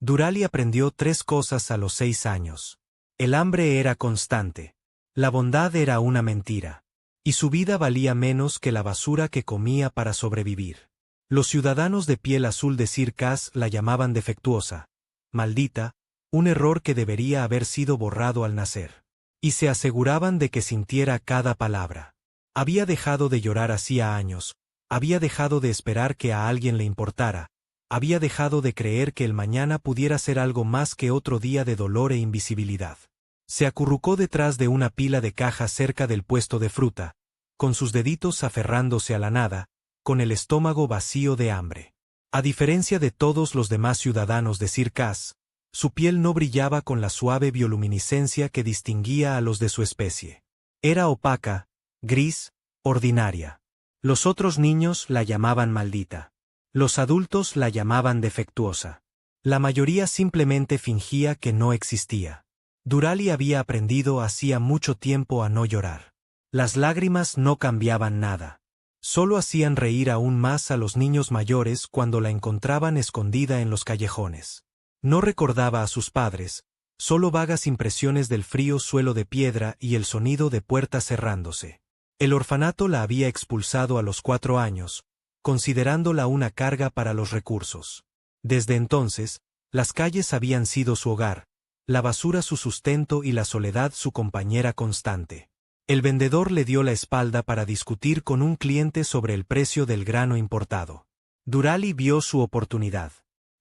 Durali aprendió 3 cosas a los 6 años. El hambre era constante. La bondad era una mentira. Y su vida valía menos que la basura que comía para sobrevivir. Los ciudadanos de piel azul de Sir Kaz la llamaban defectuosa, maldita, un error que debería haber sido borrado al nacer. Y se aseguraban de que sintiera cada palabra. Había dejado de llorar hacía años, había dejado de esperar que a alguien le importara, había dejado de creer que el mañana pudiera ser algo más que otro día de dolor e invisibilidad. Se acurrucó detrás de una pila de cajas cerca del puesto de fruta, con sus deditos aferrándose a la nada, con el estómago vacío de hambre. A diferencia de todos los demás ciudadanos de Sir Kaz, su piel no brillaba con la suave bioluminiscencia que distinguía a los de su especie. Era opaca, gris, ordinaria. Los otros niños la llamaban maldita. Los adultos la llamaban defectuosa. La mayoría simplemente fingía que no existía. Durali había aprendido hacía mucho tiempo a no llorar. Las lágrimas no cambiaban nada. Solo hacían reír aún más a los niños mayores cuando la encontraban escondida en los callejones. No recordaba a sus padres, solo vagas impresiones del frío suelo de piedra y el sonido de puertas cerrándose. El orfanato la había expulsado a los 4 años, considerándola una carga para los recursos. Desde entonces, las calles habían sido su hogar, la basura su sustento y la soledad su compañera constante. El vendedor le dio la espalda para discutir con un cliente sobre el precio del grano importado. Durali vio su oportunidad.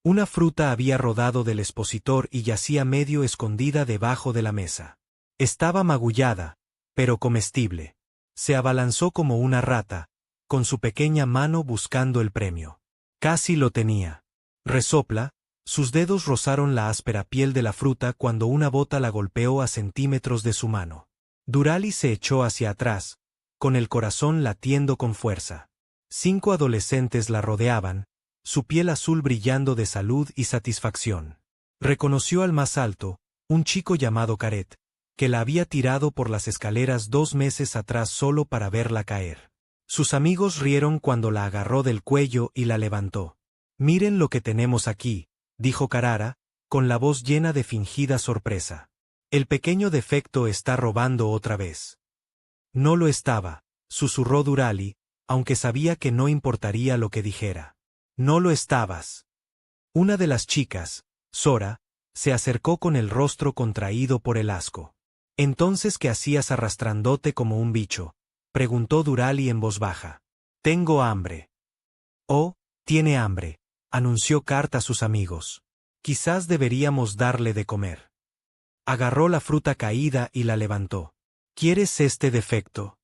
Una fruta había rodado del expositor y yacía medio escondida debajo de la mesa. Estaba magullada, pero comestible. Se abalanzó como una rata, con su pequeña mano buscando el premio. Casi lo tenía. Resopla, sus dedos rozaron la áspera piel de la fruta cuando una bota la golpeó a centímetros de su mano. Durali se echó hacia atrás, con el corazón latiendo con fuerza. 5 adolescentes la rodeaban, su piel azul brillando de salud y satisfacción. Reconoció al más alto, un chico llamado Caret, que la había tirado por las escaleras 2 meses atrás solo para verla caer. Sus amigos rieron cuando la agarró del cuello y la levantó. «Miren lo que tenemos aquí», dijo Carara, con la voz llena de fingida sorpresa. «El pequeño defecto está robando otra vez». No lo estaba, susurró Durali, aunque sabía que no importaría lo que dijera. «No lo estabas». Una de las chicas, Sora, se acercó con el rostro contraído por el asco. «¿Entonces qué hacías arrastrándote como un bicho?», preguntó Durali en voz baja. «Tengo hambre». «Oh, tiene hambre», anunció Cart a sus amigos. «Quizás deberíamos darle de comer». Agarró la fruta caída y la levantó. «¿Quieres este defecto?».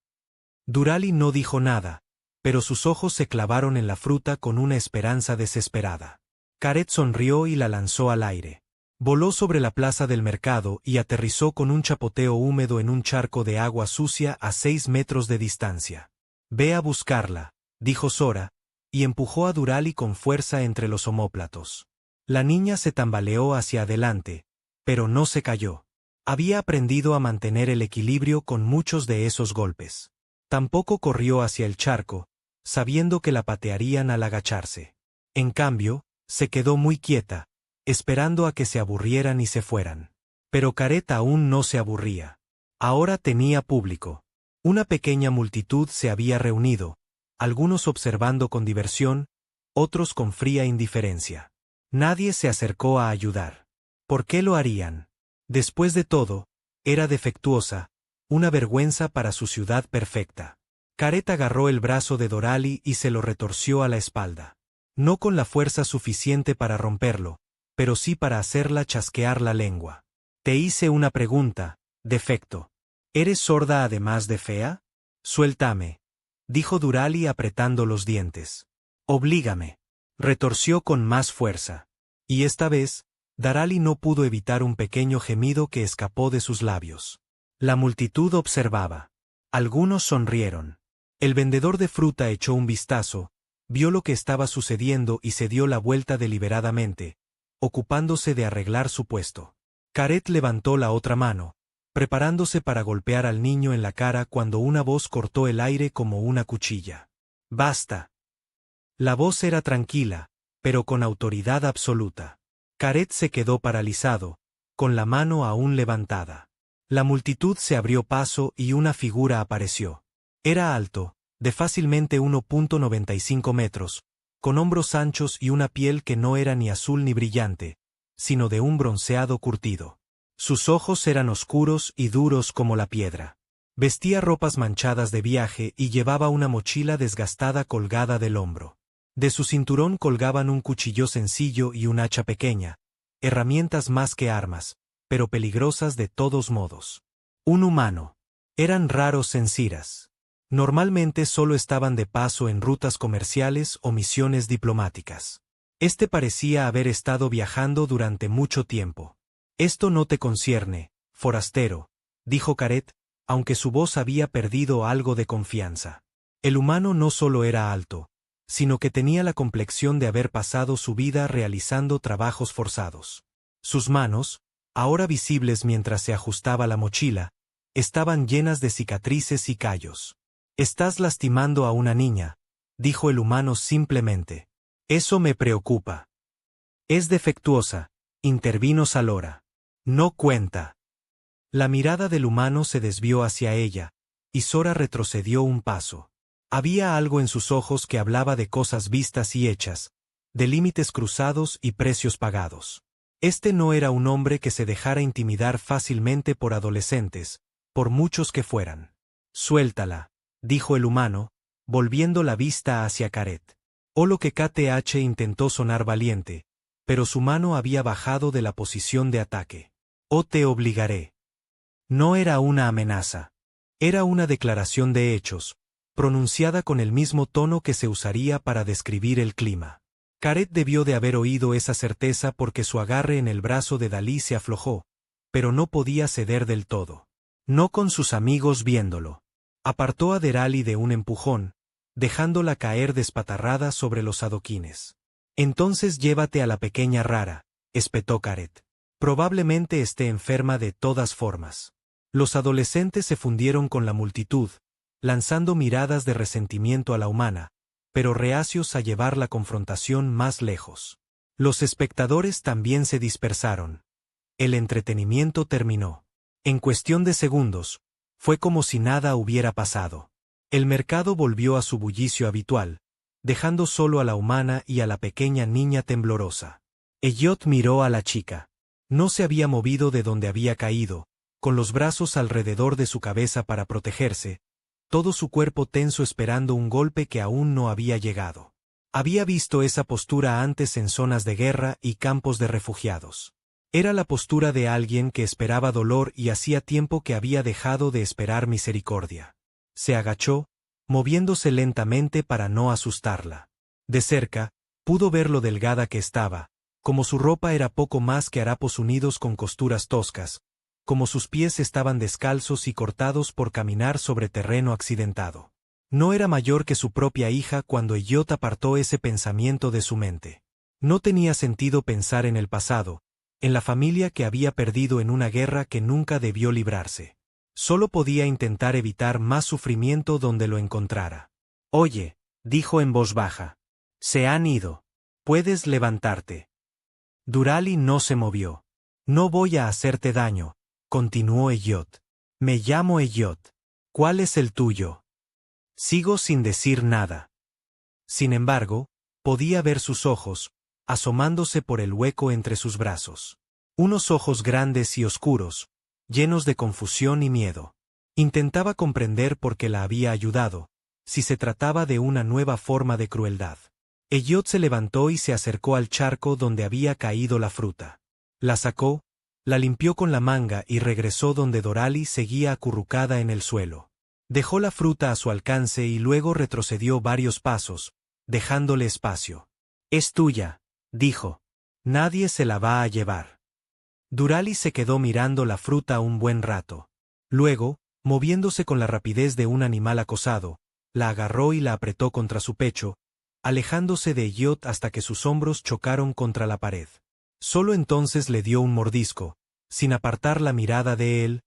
Durali no dijo nada, pero sus ojos se clavaron en la fruta con una esperanza desesperada. Caret sonrió y la lanzó al aire. Voló sobre la plaza del mercado y aterrizó con un chapoteo húmedo en un charco de agua sucia a 6 metros de distancia. «Ve a buscarla», dijo Sora, y empujó a Durali con fuerza entre los omóplatos. La niña se tambaleó hacia adelante, pero no se cayó. Había aprendido a mantener el equilibrio con muchos de esos golpes. Tampoco corrió hacia el charco, sabiendo que la patearían al agacharse. En cambio, se quedó muy quieta, esperando a que se aburrieran y se fueran. Pero Caret aún no se aburría. Ahora tenía público. Una pequeña multitud se había reunido, algunos observando con diversión, otros con fría indiferencia. Nadie se acercó a ayudar. ¿Por qué lo harían? Después de todo, era defectuosa, una vergüenza para su ciudad perfecta. Caret agarró el brazo de Durali y se lo retorció a la espalda. No con la fuerza suficiente para romperlo, pero sí para hacerla chasquear la lengua. «Te hice una pregunta, defecto. ¿Eres sorda además de fea? Suéltame», dijo Durali apretando los dientes. «Oblígame», retorció con más fuerza. Y esta vez, Durali no pudo evitar un pequeño gemido que escapó de sus labios. La multitud observaba. Algunos sonrieron. El vendedor de fruta echó un vistazo, vio lo que estaba sucediendo y se dio la vuelta deliberadamente, ocupándose de arreglar su puesto. Caret levantó la otra mano, preparándose para golpear al niño en la cara cuando una voz cortó el aire como una cuchilla. «Basta». La voz era tranquila, pero con autoridad absoluta. Caret se quedó paralizado, con la mano aún levantada. La multitud se abrió paso y una figura apareció. Era alto, de fácilmente 1.95 metros, con hombros anchos y una piel que no era ni azul ni brillante, sino de un bronceado curtido. Sus ojos eran oscuros y duros como la piedra. Vestía ropas manchadas de viaje y llevaba una mochila desgastada colgada del hombro. De su cinturón colgaban un cuchillo sencillo y un hacha pequeña, herramientas más que armas, pero peligrosas de todos modos. Un humano. Eran raros en Siras. Normalmente solo estaban de paso en rutas comerciales o misiones diplomáticas. Este parecía haber estado viajando durante mucho tiempo. Esto no te concierne, forastero, dijo Caret, aunque su voz había perdido algo de confianza. El humano no solo era alto, sino que tenía la complexión de haber pasado su vida realizando trabajos forzados. Sus manos, ahora visibles mientras se ajustaba la mochila, estaban llenas de cicatrices y callos. «Estás lastimando a una niña», dijo el humano simplemente. «Eso me preocupa». «Es defectuosa», intervino Salora. «No cuenta». La mirada del humano se desvió hacia ella, y Sora retrocedió un paso. Había algo en sus ojos que hablaba de cosas vistas y hechas, de límites cruzados y precios pagados. Este no era un hombre que se dejara intimidar fácilmente por adolescentes, por muchos que fueran. «Suéltala», dijo el humano, volviendo la vista hacia Caret. Lo que KTH intentó sonar valiente, pero su mano había bajado de la posición de ataque. Te obligaré». No era una amenaza. Era una declaración de hechos, pronunciada con el mismo tono que se usaría para describir el clima. Caret debió de haber oído esa certeza porque su agarre en el brazo de Dalí se aflojó, pero no podía ceder del todo. No con sus amigos viéndolo. Apartó a Derali de un empujón, dejándola caer despatarrada sobre los adoquines. «Entonces llévate a la pequeña rara», espetó Caret. «Probablemente esté enferma de todas formas». Los adolescentes se fundieron con la multitud, lanzando miradas de resentimiento a la humana, pero reacios a llevar la confrontación más lejos. Los espectadores también se dispersaron. El entretenimiento terminó. En cuestión de segundos, fue como si nada hubiera pasado. El mercado volvió a su bullicio habitual, dejando solo a la humana y a la pequeña niña temblorosa. Elliot miró a la chica. No se había movido de donde había caído, con los brazos alrededor de su cabeza para protegerse, todo su cuerpo tenso esperando un golpe que aún no había llegado. Había visto esa postura antes en zonas de guerra y campos de refugiados. Era la postura de alguien que esperaba dolor y hacía tiempo que había dejado de esperar misericordia. Se agachó, moviéndose lentamente para no asustarla. De cerca, pudo ver lo delgada que estaba, como su ropa era poco más que harapos unidos con costuras toscas, como sus pies estaban descalzos y cortados por caminar sobre terreno accidentado. No era mayor que su propia hija cuando Elliot apartó ese pensamiento de su mente. No tenía sentido pensar en el pasado, en la familia que había perdido en una guerra que nunca debió librarse. Solo podía intentar evitar más sufrimiento donde lo encontrara. «Oye», dijo en voz baja. «Se han ido. Puedes levantarte». Durali no se movió. «No voy a hacerte daño», continuó Elliot. «Me llamo Elliot. ¿Cuál es el tuyo?» Sigo sin decir nada. Sin embargo, podía ver sus ojos, asomándose por el hueco entre sus brazos. Unos ojos grandes y oscuros, llenos de confusión y miedo. Intentaba comprender por qué la había ayudado, si se trataba de una nueva forma de crueldad. Elliot se levantó y se acercó al charco donde había caído la fruta. La sacó, la limpió con la manga y regresó donde Dorali seguía acurrucada en el suelo. Dejó la fruta a su alcance y luego retrocedió varios pasos, dejándole espacio. «Es tuya», dijo. «Nadie se la va a llevar». Durali se quedó mirando la fruta un buen rato. Luego, moviéndose con la rapidez de un animal acosado, la agarró y la apretó contra su pecho, alejándose de Elliot hasta que sus hombros chocaron contra la pared. Solo entonces le dio un mordisco, sin apartar la mirada de él,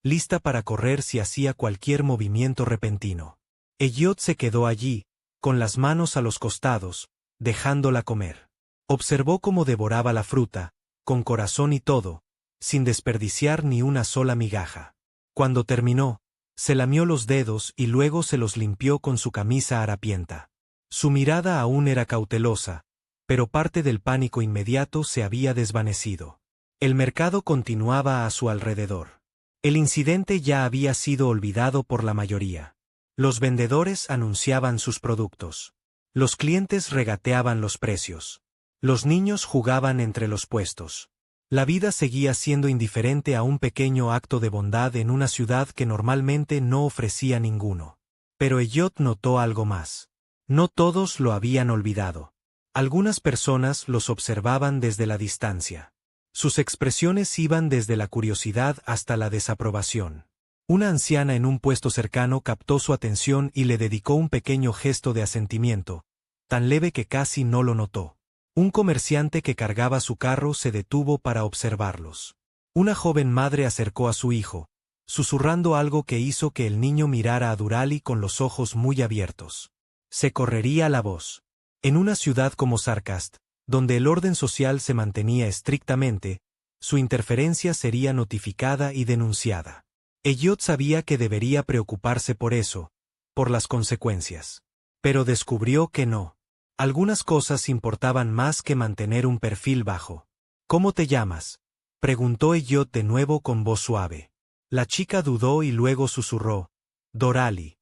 lista para correr si hacía cualquier movimiento repentino. Elliot se quedó allí, con las manos a los costados, dejándola comer. Observó cómo devoraba la fruta, con corazón y todo, sin desperdiciar ni una sola migaja. Cuando terminó, se lamió los dedos y luego se los limpió con su camisa harapienta. Su mirada aún era cautelosa, pero parte del pánico inmediato se había desvanecido. El mercado continuaba a su alrededor. El incidente ya había sido olvidado por la mayoría. Los vendedores anunciaban sus productos. Los clientes regateaban los precios. Los niños jugaban entre los puestos. La vida seguía siendo indiferente a un pequeño acto de bondad en una ciudad que normalmente no ofrecía ninguno. Pero Elliot notó algo más. No todos lo habían olvidado. Algunas personas los observaban desde la distancia. Sus expresiones iban desde la curiosidad hasta la desaprobación. Una anciana en un puesto cercano captó su atención y le dedicó un pequeño gesto de asentimiento, tan leve que casi no lo notó. Un comerciante que cargaba su carro se detuvo para observarlos. Una joven madre acercó a su hijo, susurrando algo que hizo que el niño mirara a Durali con los ojos muy abiertos. Se correría la voz. En una ciudad como Sarkast, donde el orden social se mantenía estrictamente, su interferencia sería notificada y denunciada. Elliot sabía que debería preocuparse por eso, por las consecuencias. Pero descubrió que no. Algunas cosas importaban más que mantener un perfil bajo. ¿Cómo te llamas?, preguntó Elliot de nuevo con voz suave. La chica dudó y luego susurró: Dorali.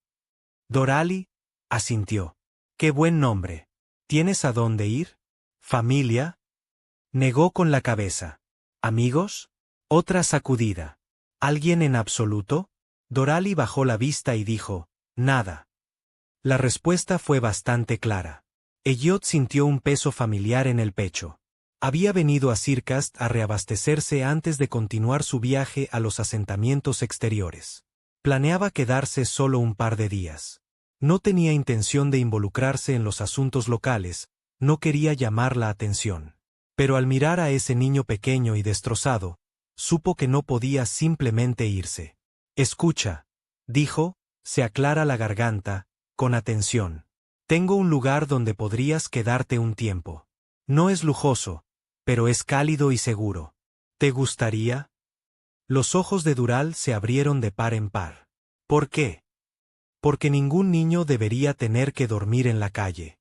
Dorali, asintió. Qué buen nombre. ¿Tienes a dónde ir? ¿Familia? Negó con la cabeza. ¿Amigos? Otra sacudida. ¿Alguien en absoluto? Dorali bajó la vista y dijo: nada. La respuesta fue bastante clara. Elliot sintió un peso familiar en el pecho. Había venido a Sarkast a reabastecerse antes de continuar su viaje a los asentamientos exteriores. Planeaba quedarse solo un par de días. No tenía intención de involucrarse en los asuntos locales, no quería llamar la atención. Pero al mirar a ese niño pequeño y destrozado, supo que no podía simplemente irse. Escucha, dijo, se aclara la garganta, con atención. Tengo un lugar donde podrías quedarte un tiempo. No es lujoso, pero es cálido y seguro. ¿Te gustaría? Los ojos de Dural se abrieron de par en par. ¿Por qué? Porque ningún niño debería tener que dormir en la calle.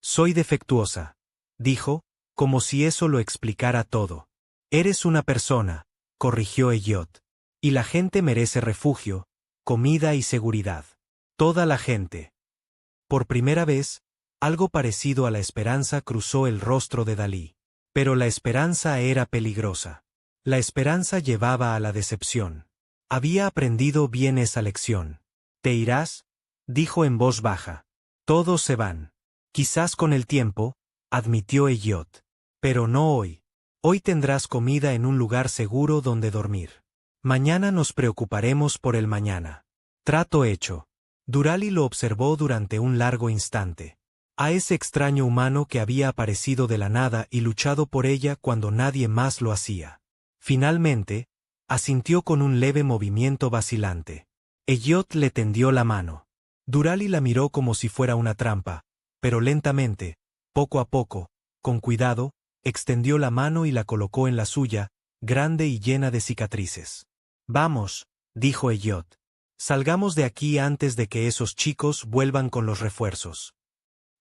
Soy defectuosa, dijo, como si eso lo explicara todo. Eres una persona, corrigió Elliot. Y la gente merece refugio, comida y seguridad. Toda la gente. Por primera vez, algo parecido a la esperanza cruzó el rostro de Dalí. Pero la esperanza era peligrosa. La esperanza llevaba a la decepción. Había aprendido bien esa lección. ¿Te irás?, dijo en voz baja. Todos se van. Quizás con el tiempo, admitió Elliot. Pero no hoy. Hoy tendrás comida en un lugar seguro donde dormir. Mañana nos preocuparemos por el mañana. Trato hecho. Durali lo observó durante un largo instante. A ese extraño humano que había aparecido de la nada y luchado por ella cuando nadie más lo hacía. Finalmente, asintió con un leve movimiento vacilante. Elliot le tendió la mano. Durali la miró como si fuera una trampa, pero lentamente, poco a poco, con cuidado, extendió la mano y la colocó en la suya, grande y llena de cicatrices. Vamos, dijo Elliot. Salgamos de aquí antes de que esos chicos vuelvan con los refuerzos.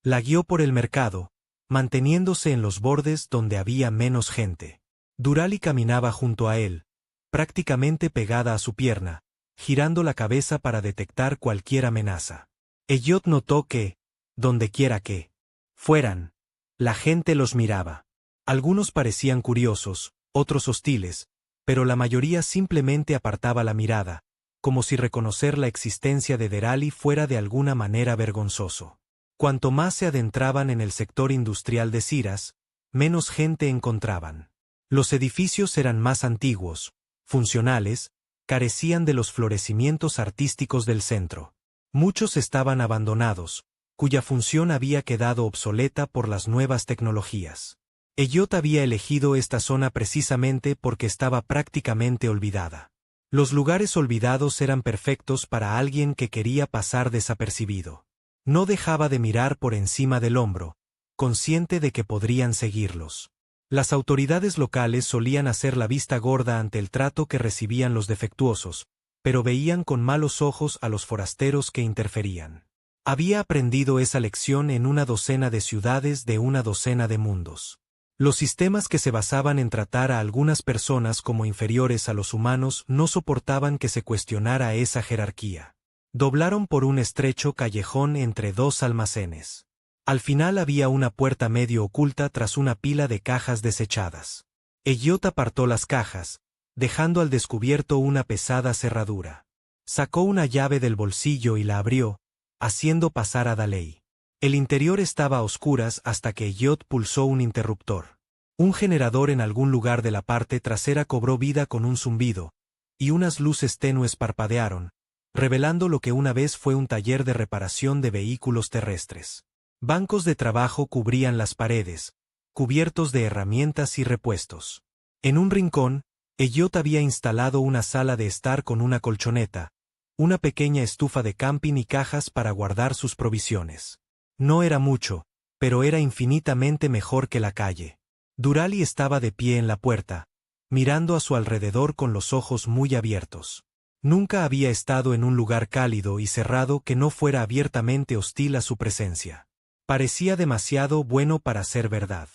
La guió por el mercado, manteniéndose en los bordes donde había menos gente. Durali caminaba junto a él, prácticamente pegada a su pierna, girando la cabeza para detectar cualquier amenaza. Elliot notó que, dondequiera que fueran, la gente los miraba. Algunos parecían curiosos, otros hostiles, pero la mayoría simplemente apartaba la mirada, como si reconocer la existencia de Durali fuera de alguna manera vergonzoso. Cuanto más se adentraban en el sector industrial de Sarkast, menos gente encontraban. Los edificios eran más antiguos, funcionales, carecían de los florecimientos artísticos del centro. Muchos estaban abandonados, cuya función había quedado obsoleta por las nuevas tecnologías. Elliot había elegido esta zona precisamente porque estaba prácticamente olvidada. Los lugares olvidados eran perfectos para alguien que quería pasar desapercibido. No dejaba de mirar por encima del hombro, consciente de que podrían seguirlos. Las autoridades locales solían hacer la vista gorda ante el trato que recibían los defectuosos, pero veían con malos ojos a los forasteros que interferían. Había aprendido esa lección en una docena de ciudades de una docena de mundos. Los sistemas que se basaban en tratar a algunas personas como inferiores a los humanos no soportaban que se cuestionara esa jerarquía. Doblaron por un estrecho callejón entre dos almacenes. Al final había una puerta medio oculta tras una pila de cajas desechadas. Elliot apartó las cajas, dejando al descubierto una pesada cerradura. Sacó una llave del bolsillo y la abrió, haciendo pasar a Daley. El interior estaba a oscuras hasta que Elliot pulsó un interruptor. Un generador en algún lugar de la parte trasera cobró vida con un zumbido, y unas luces tenues parpadearon, revelando lo que una vez fue un taller de reparación de vehículos terrestres. Bancos de trabajo cubrían las paredes, cubiertos de herramientas y repuestos. En un rincón, Elliot había instalado una sala de estar con una colchoneta, una pequeña estufa de camping y cajas para guardar sus provisiones. No era mucho, pero era infinitamente mejor que la calle. Durali estaba de pie en la puerta, mirando a su alrededor con los ojos muy abiertos. Nunca había estado en un lugar cálido y cerrado que no fuera abiertamente hostil a su presencia. Parecía demasiado bueno para ser verdad.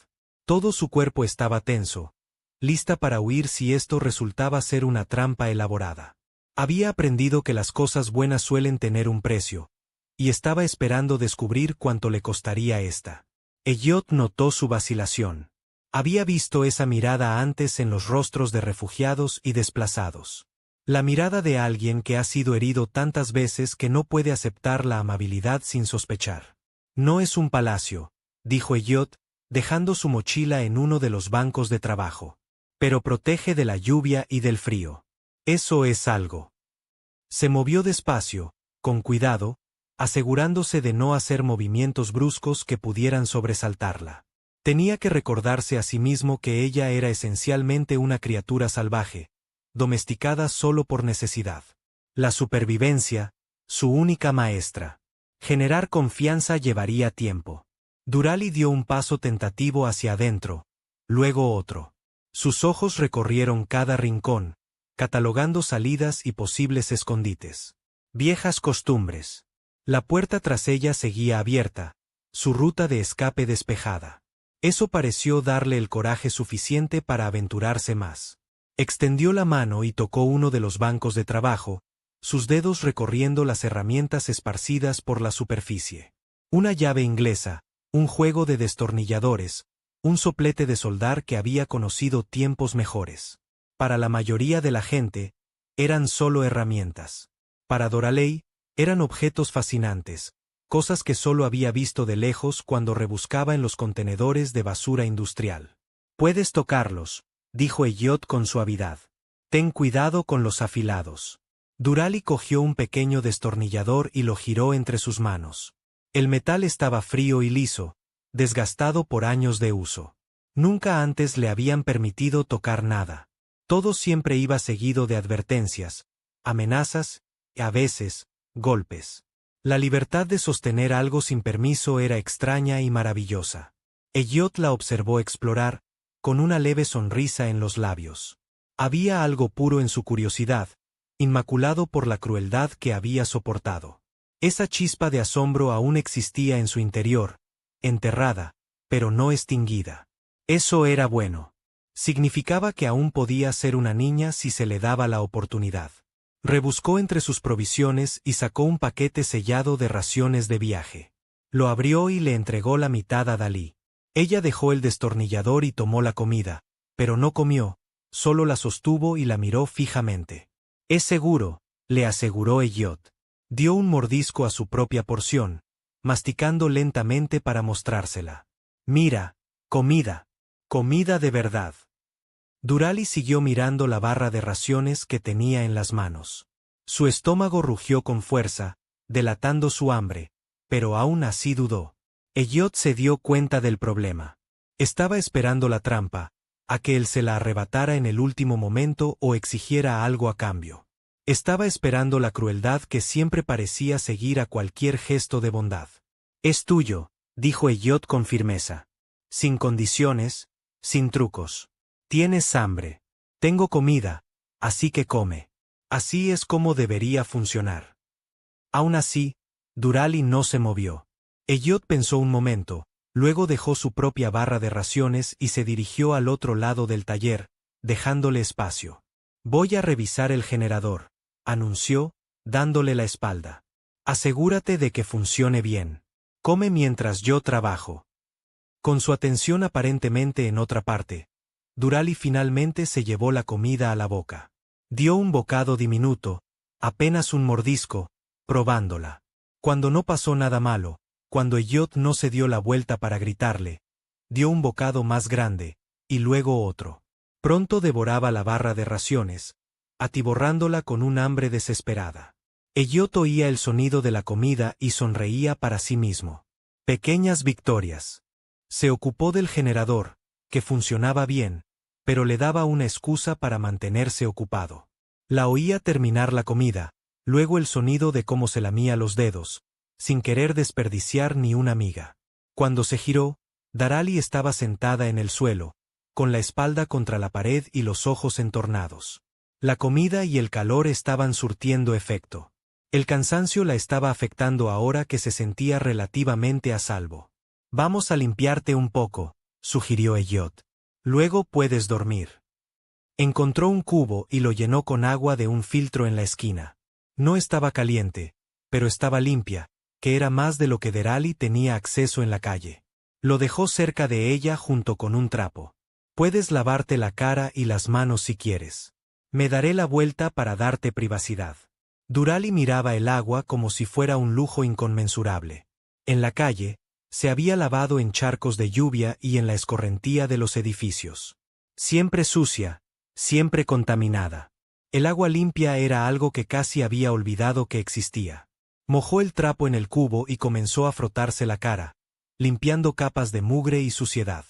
Todo su cuerpo estaba tenso, lista para huir si esto resultaba ser una trampa elaborada. Había aprendido que las cosas buenas suelen tener un precio, y estaba esperando descubrir cuánto le costaría esta. Elliot notó su vacilación. Había visto esa mirada antes en los rostros de refugiados y desplazados. La mirada de alguien que ha sido herido tantas veces que no puede aceptar la amabilidad sin sospechar. No es un palacio, dijo Elliot, dejando su mochila en uno de los bancos de trabajo. Pero protege de la lluvia y del frío. Eso es algo. Se movió despacio, con cuidado, asegurándose de no hacer movimientos bruscos que pudieran sobresaltarla. Tenía que recordarse a sí mismo que ella era esencialmente una criatura salvaje, domesticada solo por necesidad. La supervivencia, su única maestra. Generar confianza llevaría tiempo. Durali dio un paso tentativo hacia adentro, luego otro. Sus ojos recorrieron cada rincón, catalogando salidas y posibles escondites. Viejas costumbres. La puerta tras ella seguía abierta, su ruta de escape despejada. Eso pareció darle el coraje suficiente para aventurarse más. Extendió la mano y tocó uno de los bancos de trabajo, sus dedos recorriendo las herramientas esparcidas por la superficie. Una llave inglesa, un juego de destornilladores, un soplete de soldar que había conocido tiempos mejores. Para la mayoría de la gente, eran solo herramientas. Para Doraley, eran objetos fascinantes, cosas que solo había visto de lejos cuando rebuscaba en los contenedores de basura industrial. Puedes tocarlos, dijo Elliot con suavidad. Ten cuidado con los afilados. Durali cogió un pequeño destornillador y lo giró entre sus manos. El metal estaba frío y liso, desgastado por años de uso. Nunca antes le habían permitido tocar nada. Todo siempre iba seguido de advertencias, amenazas y, a veces, golpes. La libertad de sostener algo sin permiso era extraña y maravillosa. Elliot la observó explorar, con una leve sonrisa en los labios. Había algo puro en su curiosidad, inmaculado por la crueldad que había soportado. Esa chispa de asombro aún existía en su interior, enterrada, pero no extinguida. Eso era bueno. Significaba que aún podía ser una niña si se le daba la oportunidad. Rebuscó entre sus provisiones y sacó un paquete sellado de raciones de viaje. Lo abrió y le entregó la mitad a Dalí. Ella dejó el destornillador y tomó la comida, pero no comió, solo la sostuvo y la miró fijamente. Es seguro, le aseguró Elliot. Dio un mordisco a su propia porción, masticando lentamente para mostrársela. Mira, comida. Comida de verdad. Durali siguió mirando la barra de raciones que tenía en las manos. Su estómago rugió con fuerza, delatando su hambre, pero aún así dudó. Elliot se dio cuenta del problema. Estaba esperando la trampa, a que él se la arrebatara en el último momento o exigiera algo a cambio. Estaba esperando la crueldad que siempre parecía seguir a cualquier gesto de bondad. Es tuyo, dijo Elliot con firmeza. Sin condiciones, Sin trucos. Tienes hambre. Tengo comida, así que come. Así es como debería funcionar. Aún así, Durali no se movió. Elliot pensó un momento, luego dejó su propia barra de raciones y se dirigió al otro lado del taller, dejándole espacio. Voy a revisar el generador, anunció, dándole la espalda. Asegúrate de que funcione bien. Come mientras yo trabajo. Con su atención aparentemente en otra parte, Durali finalmente se llevó la comida a la boca. Dio un bocado diminuto, apenas un mordisco, probándola. Cuando no pasó nada malo, cuando Elliot no se dio la vuelta para gritarle, dio un bocado más grande, y luego otro. Pronto devoraba la barra de raciones, atiborrándola con un hambre desesperada. Elliot oía el sonido de la comida y sonreía para sí mismo. Pequeñas victorias. Se ocupó del generador, que funcionaba bien, pero le daba una excusa para mantenerse ocupado. La oía terminar la comida, luego el sonido de cómo se lamía los dedos, sin querer desperdiciar ni una miga. Cuando se giró, Darali estaba sentada en el suelo, con la espalda contra la pared y los ojos entornados. La comida y el calor estaban surtiendo efecto. El cansancio la estaba afectando ahora que se sentía relativamente a salvo. Vamos a limpiarte un poco, sugirió Elliot. Luego puedes dormir. Encontró un cubo y lo llenó con agua de un filtro en la esquina. No estaba caliente, pero estaba limpia, que era más de lo que Darali tenía acceso en la calle. Lo dejó cerca de ella junto con un trapo. Puedes lavarte la cara y las manos si quieres. Me daré la vuelta para darte privacidad. Durali miraba el agua como si fuera un lujo inconmensurable. En la calle, se había lavado en charcos de lluvia y en la escorrentía de los edificios. Siempre sucia, siempre contaminada. El agua limpia era algo que casi había olvidado que existía. Mojó el trapo en el cubo y comenzó a frotarse la cara, limpiando capas de mugre y suciedad.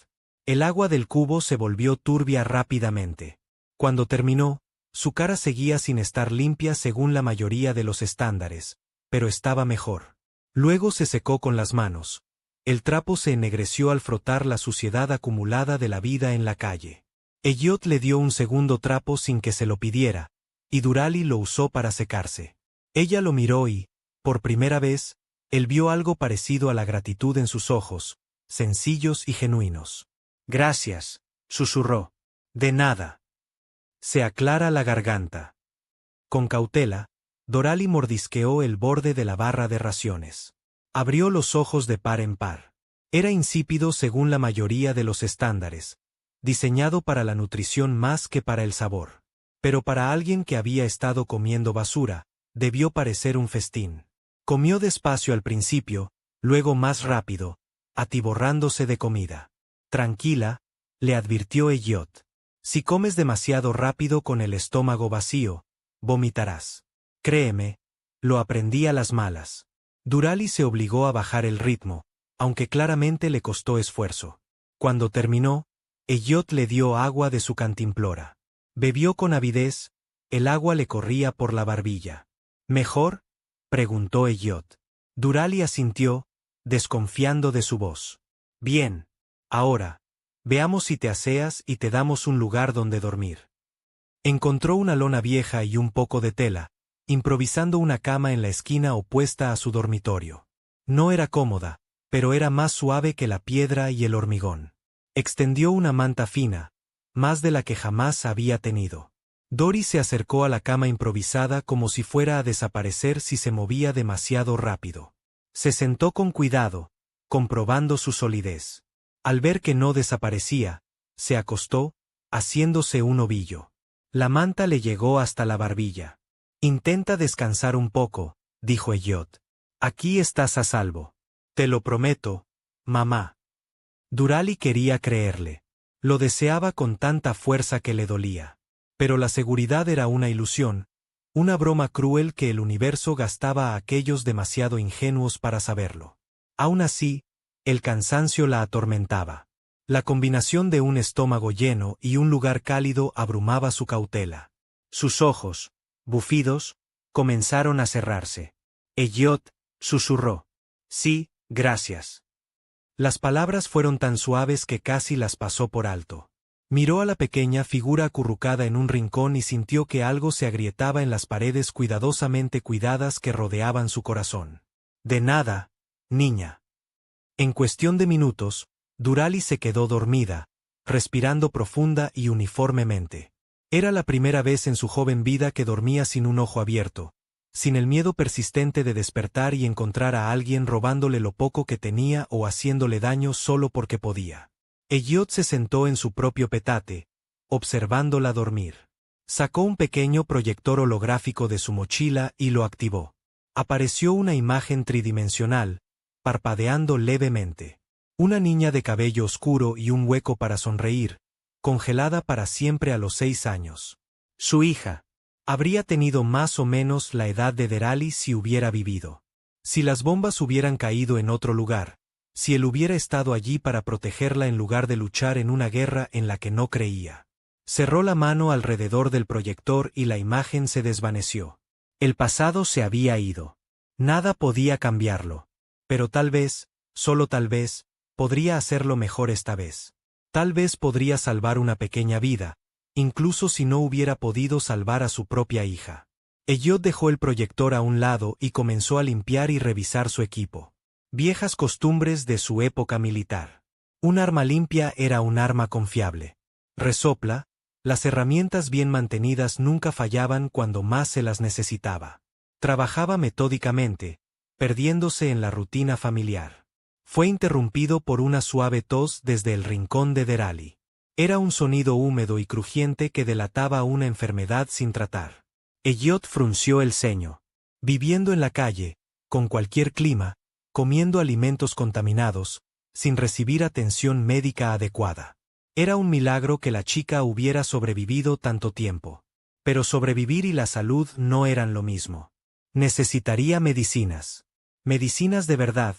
El agua del cubo se volvió turbia rápidamente. Cuando terminó, su cara seguía sin estar limpia según la mayoría de los estándares, pero estaba mejor. Luego se secó con las manos. El trapo se ennegreció al frotar la suciedad acumulada de la vida en la calle. Elliot le dio un segundo trapo sin que se lo pidiera, y Durali lo usó para secarse. Ella lo miró y, por primera vez, él vio algo parecido a la gratitud en sus ojos, sencillos y genuinos. Gracias, susurró. De nada. Se aclara la garganta. Con cautela, Durali mordisqueó el borde de la barra de raciones. Abrió los ojos de par en par. Era insípido según la mayoría de los estándares, diseñado para la nutrición más que para el sabor. Pero para alguien que había estado comiendo basura, debió parecer un festín. Comió despacio al principio, luego más rápido, atiborrándose de comida. Tranquila, le advirtió Elliot. Si comes demasiado rápido con el estómago vacío, vomitarás. Créeme, lo aprendí a las malas. Durali se obligó a bajar el ritmo, aunque claramente le costó esfuerzo. Cuando terminó, Elliot le dio agua de su cantimplora. Bebió con avidez, el agua le corría por la barbilla. ¿Mejor?, preguntó Elliot. Durali asintió, desconfiando de su voz. Bien. Ahora, veamos si te aseas y te damos un lugar donde dormir. Encontró una lona vieja y un poco de tela, improvisando una cama en la esquina opuesta a su dormitorio. No era cómoda, pero era más suave que la piedra y el hormigón. Extendió una manta fina, más de la que jamás había tenido. Dory se acercó a la cama improvisada como si fuera a desaparecer si se movía demasiado rápido. Se sentó con cuidado, comprobando su solidez. Al ver que no desaparecía, se acostó, haciéndose un ovillo. La manta le llegó hasta la barbilla. Intenta descansar un poco, dijo Elliot. Aquí estás a salvo. Te lo prometo, mamá. Durali quería creerle. Lo deseaba con tanta fuerza que le dolía. Pero la seguridad era una ilusión, una broma cruel que el universo gastaba a aquellos demasiado ingenuos para saberlo. Aún así, el cansancio la atormentaba. La combinación de un estómago lleno y un lugar cálido abrumaba su cautela. Sus ojos, bufidos, comenzaron a cerrarse. Elliot, susurró. Sí, gracias. Las palabras fueron tan suaves que casi las pasó por alto. Miró a la pequeña figura acurrucada en un rincón y sintió que algo se agrietaba en las paredes cuidadosamente cuidadas que rodeaban su corazón. De nada, niña. En cuestión de minutos, Durali se quedó dormida, respirando profunda y uniformemente. Era la primera vez en su joven vida que dormía sin un ojo abierto, sin el miedo persistente de despertar y encontrar a alguien robándole lo poco que tenía o haciéndole daño solo porque podía. Elliot se sentó en su propio petate, observándola dormir. Sacó un pequeño proyector holográfico de su mochila y lo activó. Apareció una imagen tridimensional, parpadeando levemente. Una niña de cabello oscuro y un hueco para sonreír, congelada para siempre a los 6 años. Su hija. Habría tenido más o menos la edad de Derali si hubiera vivido. Si las bombas hubieran caído en otro lugar, si él hubiera estado allí para protegerla en lugar de luchar en una guerra en la que no creía. Cerró la mano alrededor del proyector y la imagen se desvaneció. El pasado se había ido. Nada podía cambiarlo. Pero tal vez, solo tal vez, podría hacerlo mejor esta vez. Tal vez podría salvar una pequeña vida, incluso si no hubiera podido salvar a su propia hija. Elliot dejó el proyector a un lado y comenzó a limpiar y revisar su equipo. Viejas costumbres de su época militar. Un arma limpia era un arma confiable. Resopla, las herramientas bien mantenidas nunca fallaban cuando más se las necesitaba. Trabajaba metódicamente, perdiéndose en la rutina familiar. Fue interrumpido por una suave tos desde el rincón de Derali. Era un sonido húmedo y crujiente que delataba una enfermedad sin tratar. Elliot frunció el ceño. Viviendo en la calle, con cualquier clima, comiendo alimentos contaminados, sin recibir atención médica adecuada. Era un milagro que la chica hubiera sobrevivido tanto tiempo. Pero sobrevivir y la salud no eran lo mismo. Necesitaría medicinas. Medicinas de verdad,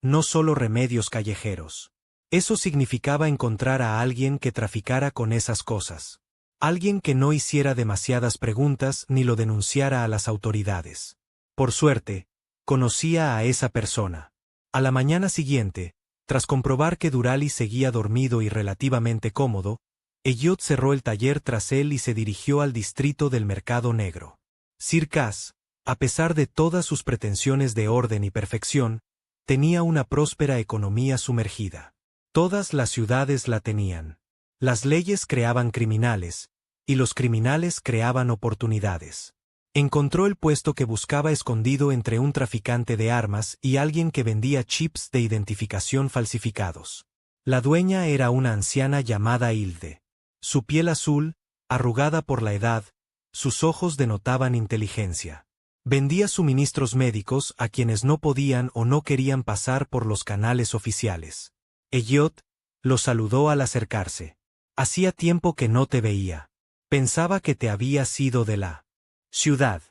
no solo remedios callejeros. Eso significaba encontrar a alguien que traficara con esas cosas. Alguien que no hiciera demasiadas preguntas ni lo denunciara a las autoridades. Por suerte, conocía a esa persona. A la mañana siguiente, tras comprobar que Durali seguía dormido y relativamente cómodo, Elliot cerró el taller tras él y se dirigió al distrito del Mercado Negro. Sir Kaz, a pesar de todas sus pretensiones de orden y perfección, tenía una próspera economía sumergida. Todas las ciudades la tenían. Las leyes creaban criminales, y los criminales creaban oportunidades. Encontró el puesto que buscaba escondido entre un traficante de armas y alguien que vendía chips de identificación falsificados. La dueña era una anciana llamada Hilde. Su piel azul, arrugada por la edad, sus ojos denotaban inteligencia. Vendía suministros médicos a quienes no podían o no querían pasar por los canales oficiales. Elliot lo saludó al acercarse. Hacía tiempo que no te veía. Pensaba que te habías ido de la ciudad.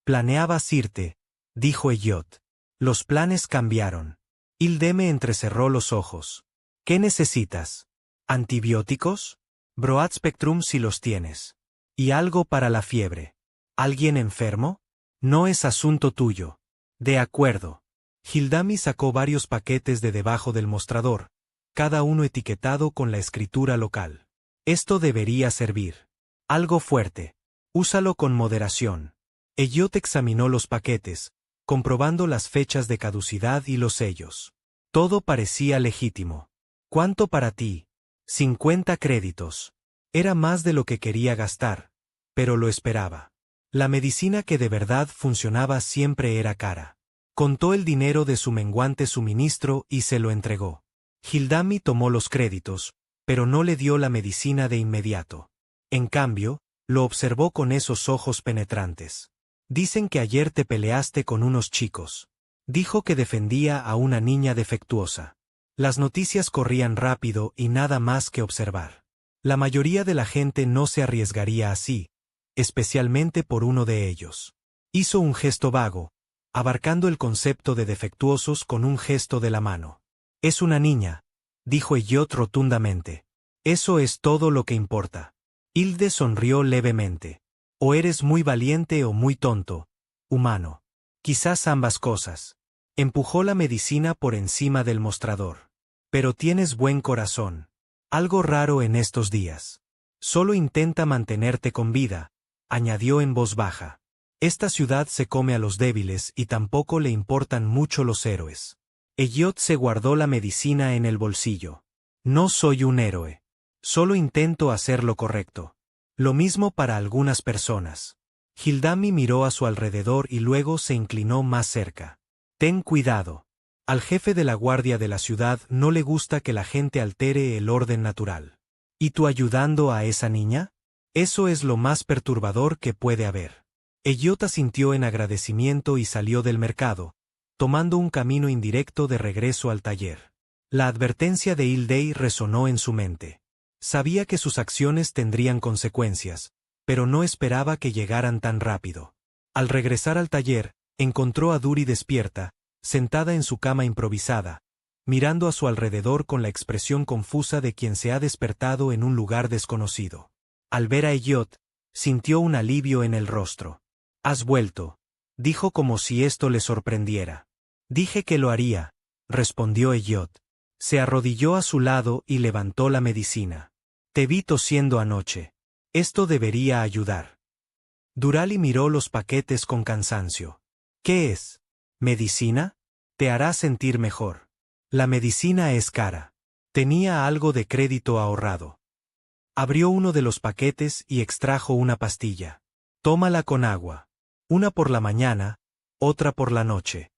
Planeabas irte, dijo Elliot. Los planes cambiaron. Hilde me entrecerró los ojos. ¿Qué necesitas? ¿Antibióticos? Broad Spectrum si los tienes. ¿Y algo para la fiebre? ¿Alguien enfermo? No es asunto tuyo. De acuerdo. Hildami sacó varios paquetes de debajo del mostrador, cada uno etiquetado con la escritura local. Esto debería servir. Algo fuerte. Úsalo con moderación. Elliot examinó los paquetes, comprobando las fechas de caducidad y los sellos. Todo parecía legítimo. ¿Cuánto para ti? 50 créditos. Era más de lo que quería gastar, pero lo esperaba. La medicina que de verdad funcionaba siempre era cara. Contó el dinero de su menguante suministro y se lo entregó. Hildami tomó los créditos, pero no le dio la medicina de inmediato. En cambio, lo observó con esos ojos penetrantes. Dicen que ayer te peleaste con unos chicos. Dijo que defendía a una niña defectuosa. Las noticias corrían rápido y nada más que observar. La mayoría de la gente no se arriesgaría así, especialmente por uno de ellos. Hizo un gesto vago, abarcando el concepto de defectuosos con un gesto de la mano. Es una niña, dijo Elliot rotundamente. Eso es todo lo que importa. Hilde sonrió levemente. O eres muy valiente o muy tonto, humano. Quizás ambas cosas. Empujó la medicina por encima del mostrador. Pero tienes buen corazón. Algo raro en estos días. Solo intenta mantenerte con vida, añadió en voz baja. Esta ciudad se come a los débiles y tampoco le importan mucho los héroes. Elliot se guardó la medicina en el bolsillo. No soy un héroe. Solo intento hacer lo correcto. Lo mismo para algunas personas. Hildami miró a su alrededor y luego se inclinó más cerca. Ten cuidado. Al jefe de la guardia de la ciudad no le gusta que la gente altere el orden natural. ¿Y tú ayudando a esa niña? Eso es lo más perturbador que puede haber. Elliot asintió en agradecimiento y salió del mercado, tomando un camino indirecto de regreso al taller. La advertencia de Hildei resonó en su mente. Sabía que sus acciones tendrían consecuencias, pero no esperaba que llegaran tan rápido. Al regresar al taller, encontró a Duri despierta, sentada en su cama improvisada, mirando a su alrededor con la expresión confusa de quien se ha despertado en un lugar desconocido. Al ver a Elliot, sintió un alivio en el rostro. «Has vuelto», dijo como si esto le sorprendiera. «Dije que lo haría», respondió Elliot. Se arrodilló a su lado y levantó la medicina. «Te vi tosiendo anoche. Esto debería ayudar». Durali miró los paquetes con cansancio. «¿Qué es? ¿Medicina? Te hará sentir mejor». «La medicina es cara. Tenía algo de crédito ahorrado». Abrió uno de los paquetes y extrajo una pastilla. «Tómala con agua. Una por la mañana, otra por la noche».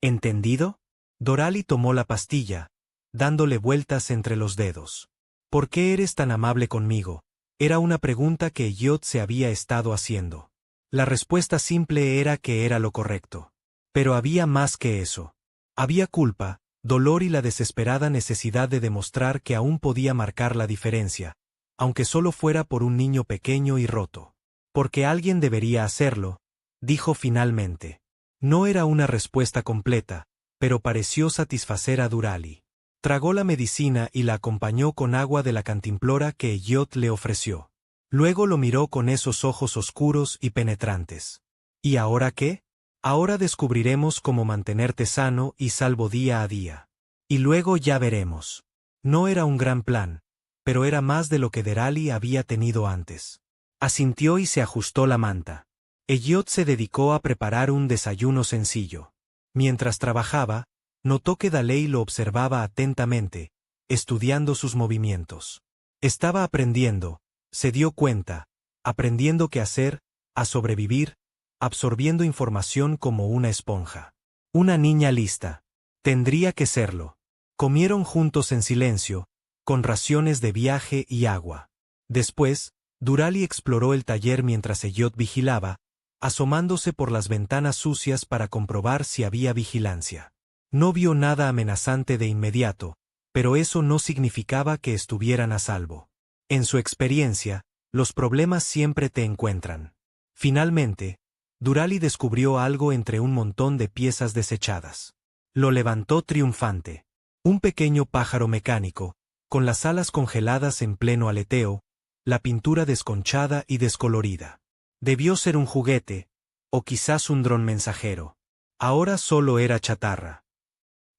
¿Entendido? Dorali tomó la pastilla, dándole vueltas entre los dedos. «¿Por qué eres tan amable conmigo?», era una pregunta que Elliot se había estado haciendo. La respuesta simple era que era lo correcto. Pero había más que eso. Había culpa, dolor y la desesperada necesidad de demostrar que aún podía marcar la diferencia, aunque solo fuera por un niño pequeño y roto. «Porque alguien debería hacerlo», dijo finalmente. No era una respuesta completa, pero pareció satisfacer a Durali. Tragó la medicina y la acompañó con agua de la cantimplora que Elliot le ofreció. Luego lo miró con esos ojos oscuros y penetrantes. «¿Y ahora qué? Ahora descubriremos cómo mantenerte sano y salvo día a día. Y luego ya veremos». No era un gran plan, pero era más de lo que Durali había tenido antes. Asintió y se ajustó la manta. Elliot se dedicó a preparar un desayuno sencillo. Mientras trabajaba, notó que Dalei lo observaba atentamente, estudiando sus movimientos. Estaba aprendiendo, se dio cuenta, aprendiendo qué hacer, a sobrevivir, absorbiendo información como una esponja. Una niña lista. Tendría que serlo. Comieron juntos en silencio, con raciones de viaje y agua. Después, Durali exploró el taller mientras Elliot vigilaba, asomándose por las ventanas sucias para comprobar si había vigilancia. No vio nada amenazante de inmediato, pero eso no significaba que estuvieran a salvo. En su experiencia, los problemas siempre te encuentran. Finalmente, Durali descubrió algo entre un montón de piezas desechadas. Lo levantó triunfante. Un pequeño pájaro mecánico, con las alas congeladas en pleno aleteo, la pintura desconchada y descolorida. Debió ser un juguete, o quizás un dron mensajero. Ahora solo era chatarra.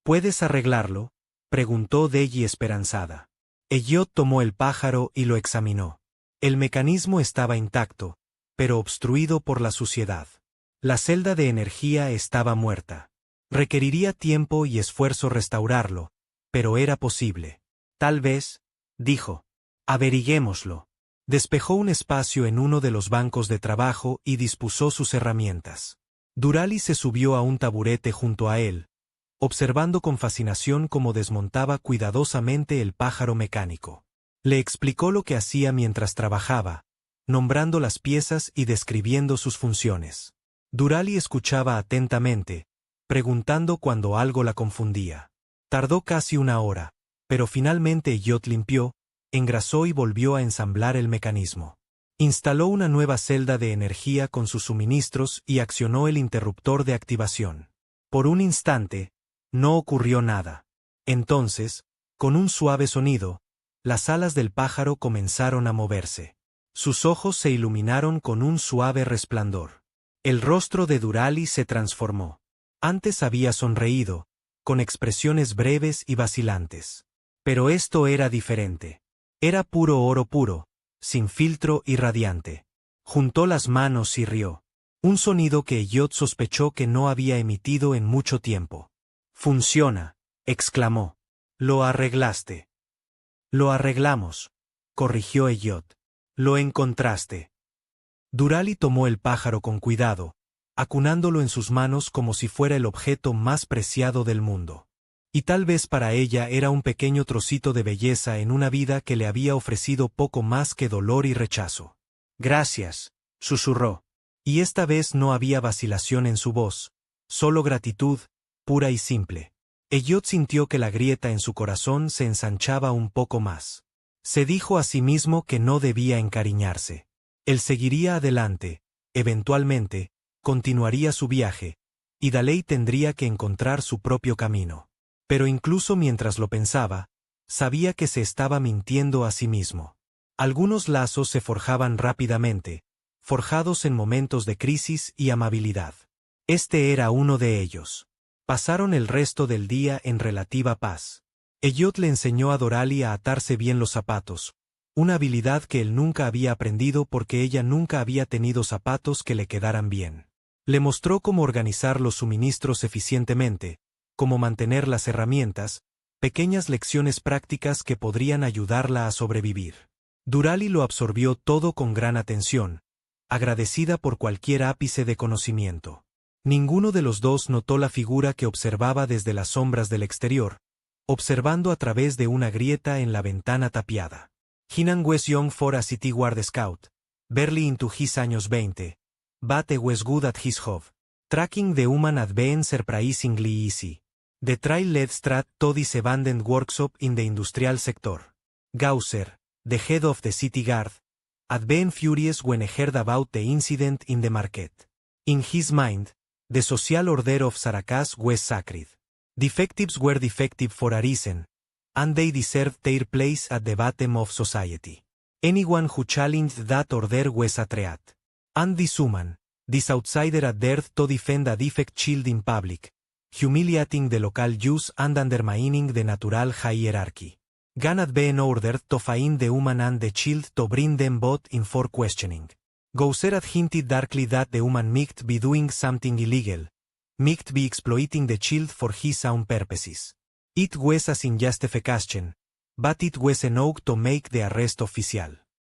«¿Puedes arreglarlo?», preguntó Deji esperanzada. Elliot tomó el pájaro y lo examinó. El mecanismo estaba intacto, pero obstruido por la suciedad. La celda de energía estaba muerta. Requeriría tiempo y esfuerzo restaurarlo, pero era posible. «Tal vez», dijo. «Averiguémoslo». Despejó un espacio en uno de los bancos de trabajo y dispuso sus herramientas. Durali se subió a un taburete junto a él, observando con fascinación cómo desmontaba cuidadosamente el pájaro mecánico. Le explicó lo que hacía mientras trabajaba, nombrando las piezas y describiendo sus funciones. Durali escuchaba atentamente, preguntando cuando algo la confundía. Tardó casi una hora, pero finalmente Elliot limpió, engrasó y volvió a ensamblar el mecanismo. Instaló una nueva celda de energía con sus suministros y accionó el interruptor de activación. Por un instante, no ocurrió nada. Entonces, con un suave sonido, las alas del pájaro comenzaron a moverse. Sus ojos se iluminaron con un suave resplandor. El rostro de Durali se transformó. Antes había sonreído, con expresiones breves y vacilantes. Pero esto era diferente. Era puro oro puro, sin filtro y radiante. Juntó las manos y rió. Un sonido que Elliot sospechó que no había emitido en mucho tiempo. «Funciona», exclamó. «Lo arreglaste». «Lo arreglamos», corrigió Elliot. «Lo encontraste». Durali tomó el pájaro con cuidado, acunándolo en sus manos como si fuera el objeto más preciado del mundo. Y tal vez para ella era un pequeño trocito de belleza en una vida que le había ofrecido poco más que dolor y rechazo. «Gracias», susurró. Y esta vez no había vacilación en su voz, solo gratitud, pura y simple. Elliot sintió que la grieta en su corazón se ensanchaba un poco más. Se dijo a sí mismo que no debía encariñarse. Él seguiría adelante, eventualmente, continuaría su viaje, y Daley tendría que encontrar su propio camino. Pero incluso mientras lo pensaba, sabía que se estaba mintiendo a sí mismo. Algunos lazos se forjaban rápidamente, forjados en momentos de crisis y amabilidad. Este era uno de ellos. Pasaron el resto del día en relativa paz. Elliot le enseñó a Doralie a atarse bien los zapatos, una habilidad que él nunca había aprendido porque ella nunca había tenido zapatos que le quedaran bien. Le mostró cómo organizar los suministros eficientemente, cómo mantener las herramientas, pequeñas lecciones prácticas que podrían ayudarla a sobrevivir. Doralie lo absorbió todo con gran atención, agradecida por cualquier ápice de conocimiento. Ninguno de los dos notó la figura que observaba desde las sombras del exterior, observando a través de una grieta en la ventana tapiada. Hinan was young for a city guard scout, barely into his años 20, but he was good at his job. Tracking the human had been surprisingly easy. The trail led straight to this abandoned workshop in the industrial sector. Gausser, the head of the city guard, had been furious when he heard about the incident in the market. In his mind, the social order of Saracas was sacred. Defectives were defective for a reason, and they deserved their place at the bottom of society. Anyone who challenged that order was a threat. And this human, this outsider had dared to defend a defect child in public, humiliating the local Jews and undermining the natural hierarchy. Gunn had been ordered to find the woman and the child to bring them both in for questioning. Gausser had hinted darkly that the woman might be doing something illegal, might be exploiting the child for his own purposes. It was a injustification, but it was enough to make the arrest official.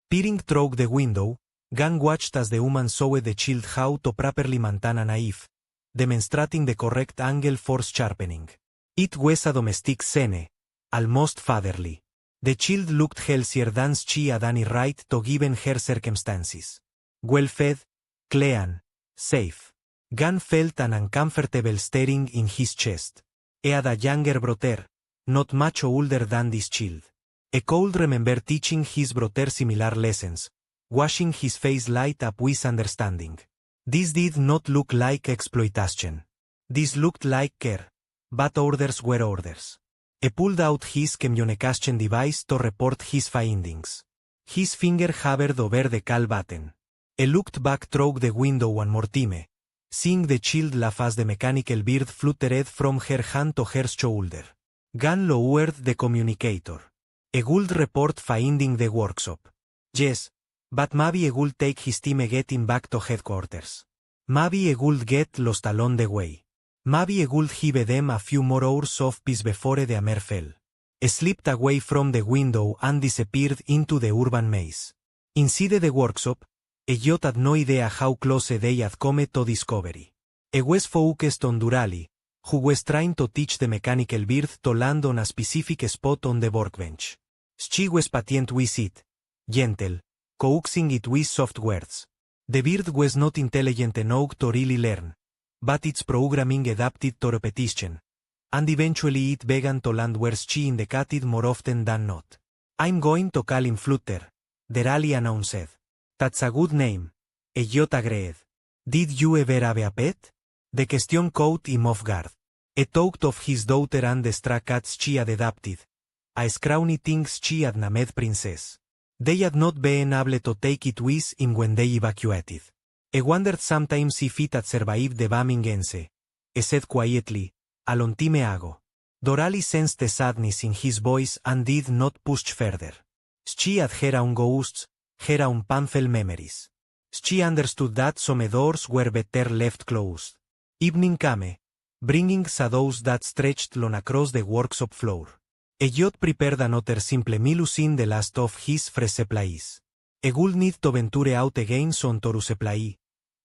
Peering through the window, Gunn watched as the woman showed the child how to properly maintain a knife, demonstrating the correct angle for sharpening. It was a domestic scene, almost fatherly. The child looked healthier than she had any right to given her circumstances. Well-fed, clean, safe. Gunn felt an uncomfortable stirring in his chest. He had a younger brother, not much older than this child. He could remember teaching his brother similar lessons, washing his face light up with understanding. This did not look like exploitation. This looked like care, but orders were orders. He pulled out his communication device to report his findings. His finger hovered over the call button. He looked back through the window one more time, seeing the child laugh as the mechanical bird fluttered from her hand to her shoulder. Gunn lowered the communicator. He would report finding the workshop. Yes, but maybe he would take his team getting back to headquarters. Maybe he would get lost along the way. Maybe he would give them a few more hours of peace before the hammer fell. He slipped away from the window and disappeared into the urban maze. Inside the workshop, Elliot had no idea how close they had come to discovery. He was focused on Doralie, who was trying to teach the mechanical bird to land on a specific spot on the workbench. She was patient with it, gentle, coaxing it with soft words. The bird was not intelligent enough to really learn, but its programming adapted to repetition, and eventually it began to land where she indicated more often than not. I'm going to call him Flutter, Doralie announced. That's a good name, Elliot agreed. Did you ever have a pet? The question caught him off guard. He thought of his daughter and the stray cats she had adopted, a scrawny thing she had named Princess. They had not been able to take it with him when they evacuated. He wondered sometimes if it had survived the bombing Ense. He said quietly, Alontime ago. Doraly sensed the sadness in his voice and did not push further. She had her own ghosts, her own painful memories. She understood that some doors were better left closed. Evening came, bringing shadows that stretched long across the workshop floor. Elliot prepared another simple meal using the last of his fresh supplies. He would need to venture out again soon to supply,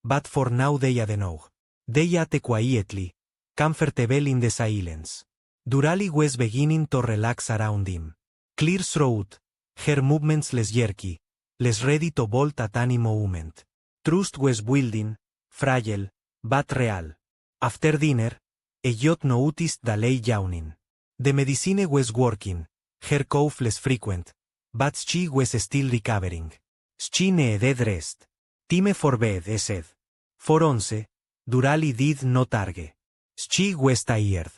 but for now they had enough. They ate quietly, comfortable in the silence. Doraly was beginning to relax around him. Clear throat, her movements less jerky, less ready to bolt at any moment. Trust was building, fragile, but real. After dinner, Elliot noticed Daley yawning. The medicine was working, her cough less frequent, but she was still recovering. She needed rest. Time for bed, he said. For once, Doraly did not argue. She was tired.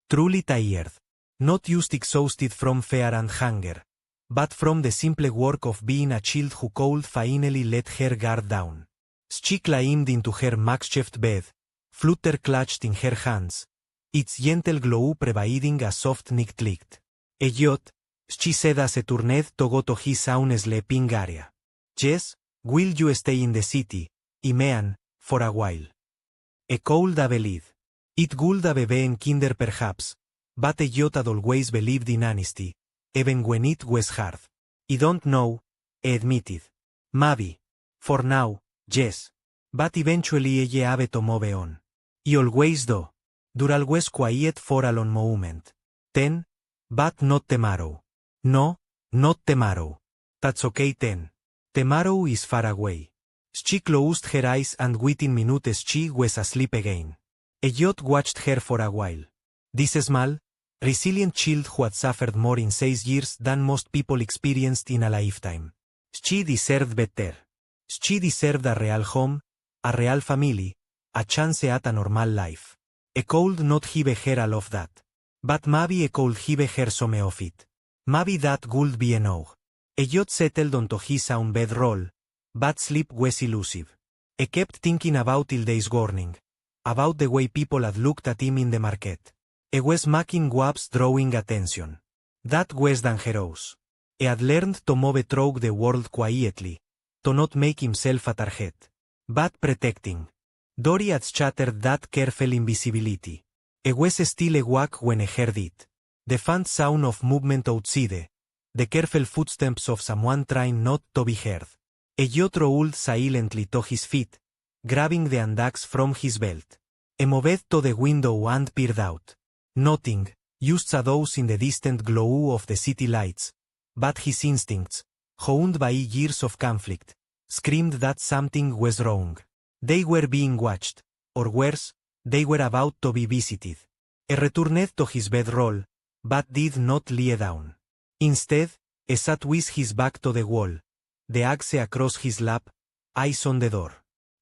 Truly tired. Not just exhausted from fear and hunger, but from the simple work of being a child who could finally let her guard down. She climbed into her makeshift bed, flutter clutched in her hands, its gentle glow providing a soft night-light. Elliot, she said as he turned to go to his own sleeping area. Yes, will you stay in the city, Imean, for a while? He could have believed. It would have been kinder perhaps, but Elliot had always believed in honesty, even when it was hard. I don't know, he admitted. Maybe. For now, yes. But eventually I have to move on. I always do. Doraly was quiet for a long moment. Then, but not tomorrow. No, not tomorrow. That's okay then. Tomorrow is far away. She closed her eyes and within minutes she was asleep again. Elliot watched her for a while. This small, resilient child who had suffered more in 6 years than most people experienced in a lifetime. She deserved better. She deserved a real home, a real family, a chance at a normal life. He could not give her all of that. But maybe he could give her some of it. Maybe that would be enough. Elliot settled onto his own bedroll, but sleep was elusive. He kept thinking about the day's warning, about the way people had looked at him in the market. He was making waves drawing attention. That was dangerous. He had learned to move through the world quietly, to not make himself a target, but protecting. Dory had shattered that careful invisibility. He was still awake when he heard it. The faint sound of movement outside, the careful footsteps of someone trying not to be heard. Elliot rolled silently to his feet, grabbing the index from his belt. He moved to the window and peered out. Nothing, just shadows in the distant glow of the city lights, but his instincts, honed by years of conflict, screamed that something was wrong. They were being watched, or worse, they were about to be visited. He returned to his bedroll, but did not lie down. Instead, he sat with his back to the wall, the axe across his lap, eyes on the door.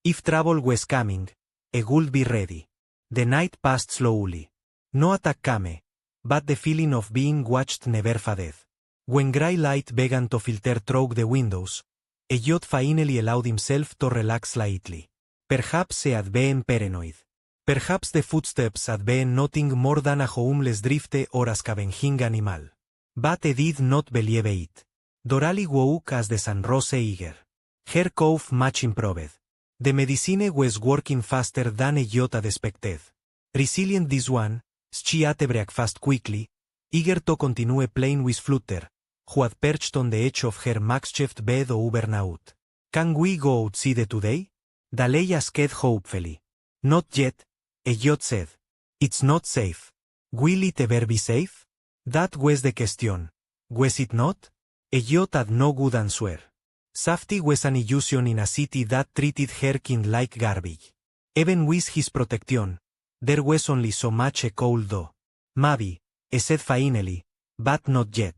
If trouble was coming, he would be ready. The night passed slowly. No attack came, but the feeling of being watched never faded. When gray light began to filter through the windows, Elliot finally allowed himself to relax slightly. Perhaps he had been paranoid. Perhaps the footsteps had been nothing more than a homeless drift or a scavenging animal. But he did not believe it. Doraly woke as the sun rose eager. Her cough much improved. The medicine was working faster than Elliot had expected. Resilient this one, she ate breakfast quickly, eager to continue playing with Flutter, who had perched on the edge of her makeshift bed overnight. Can we go outside today? Daley asked hopefully. Not yet, Elliot said. It's not safe. Will it ever be safe? That was the question. Was it not? Elliot had no good answer. Safety was an illusion in a city that treated her kind like garbage. Even with his protection, there was only so much he could do. Maybe, he said finally, but not yet.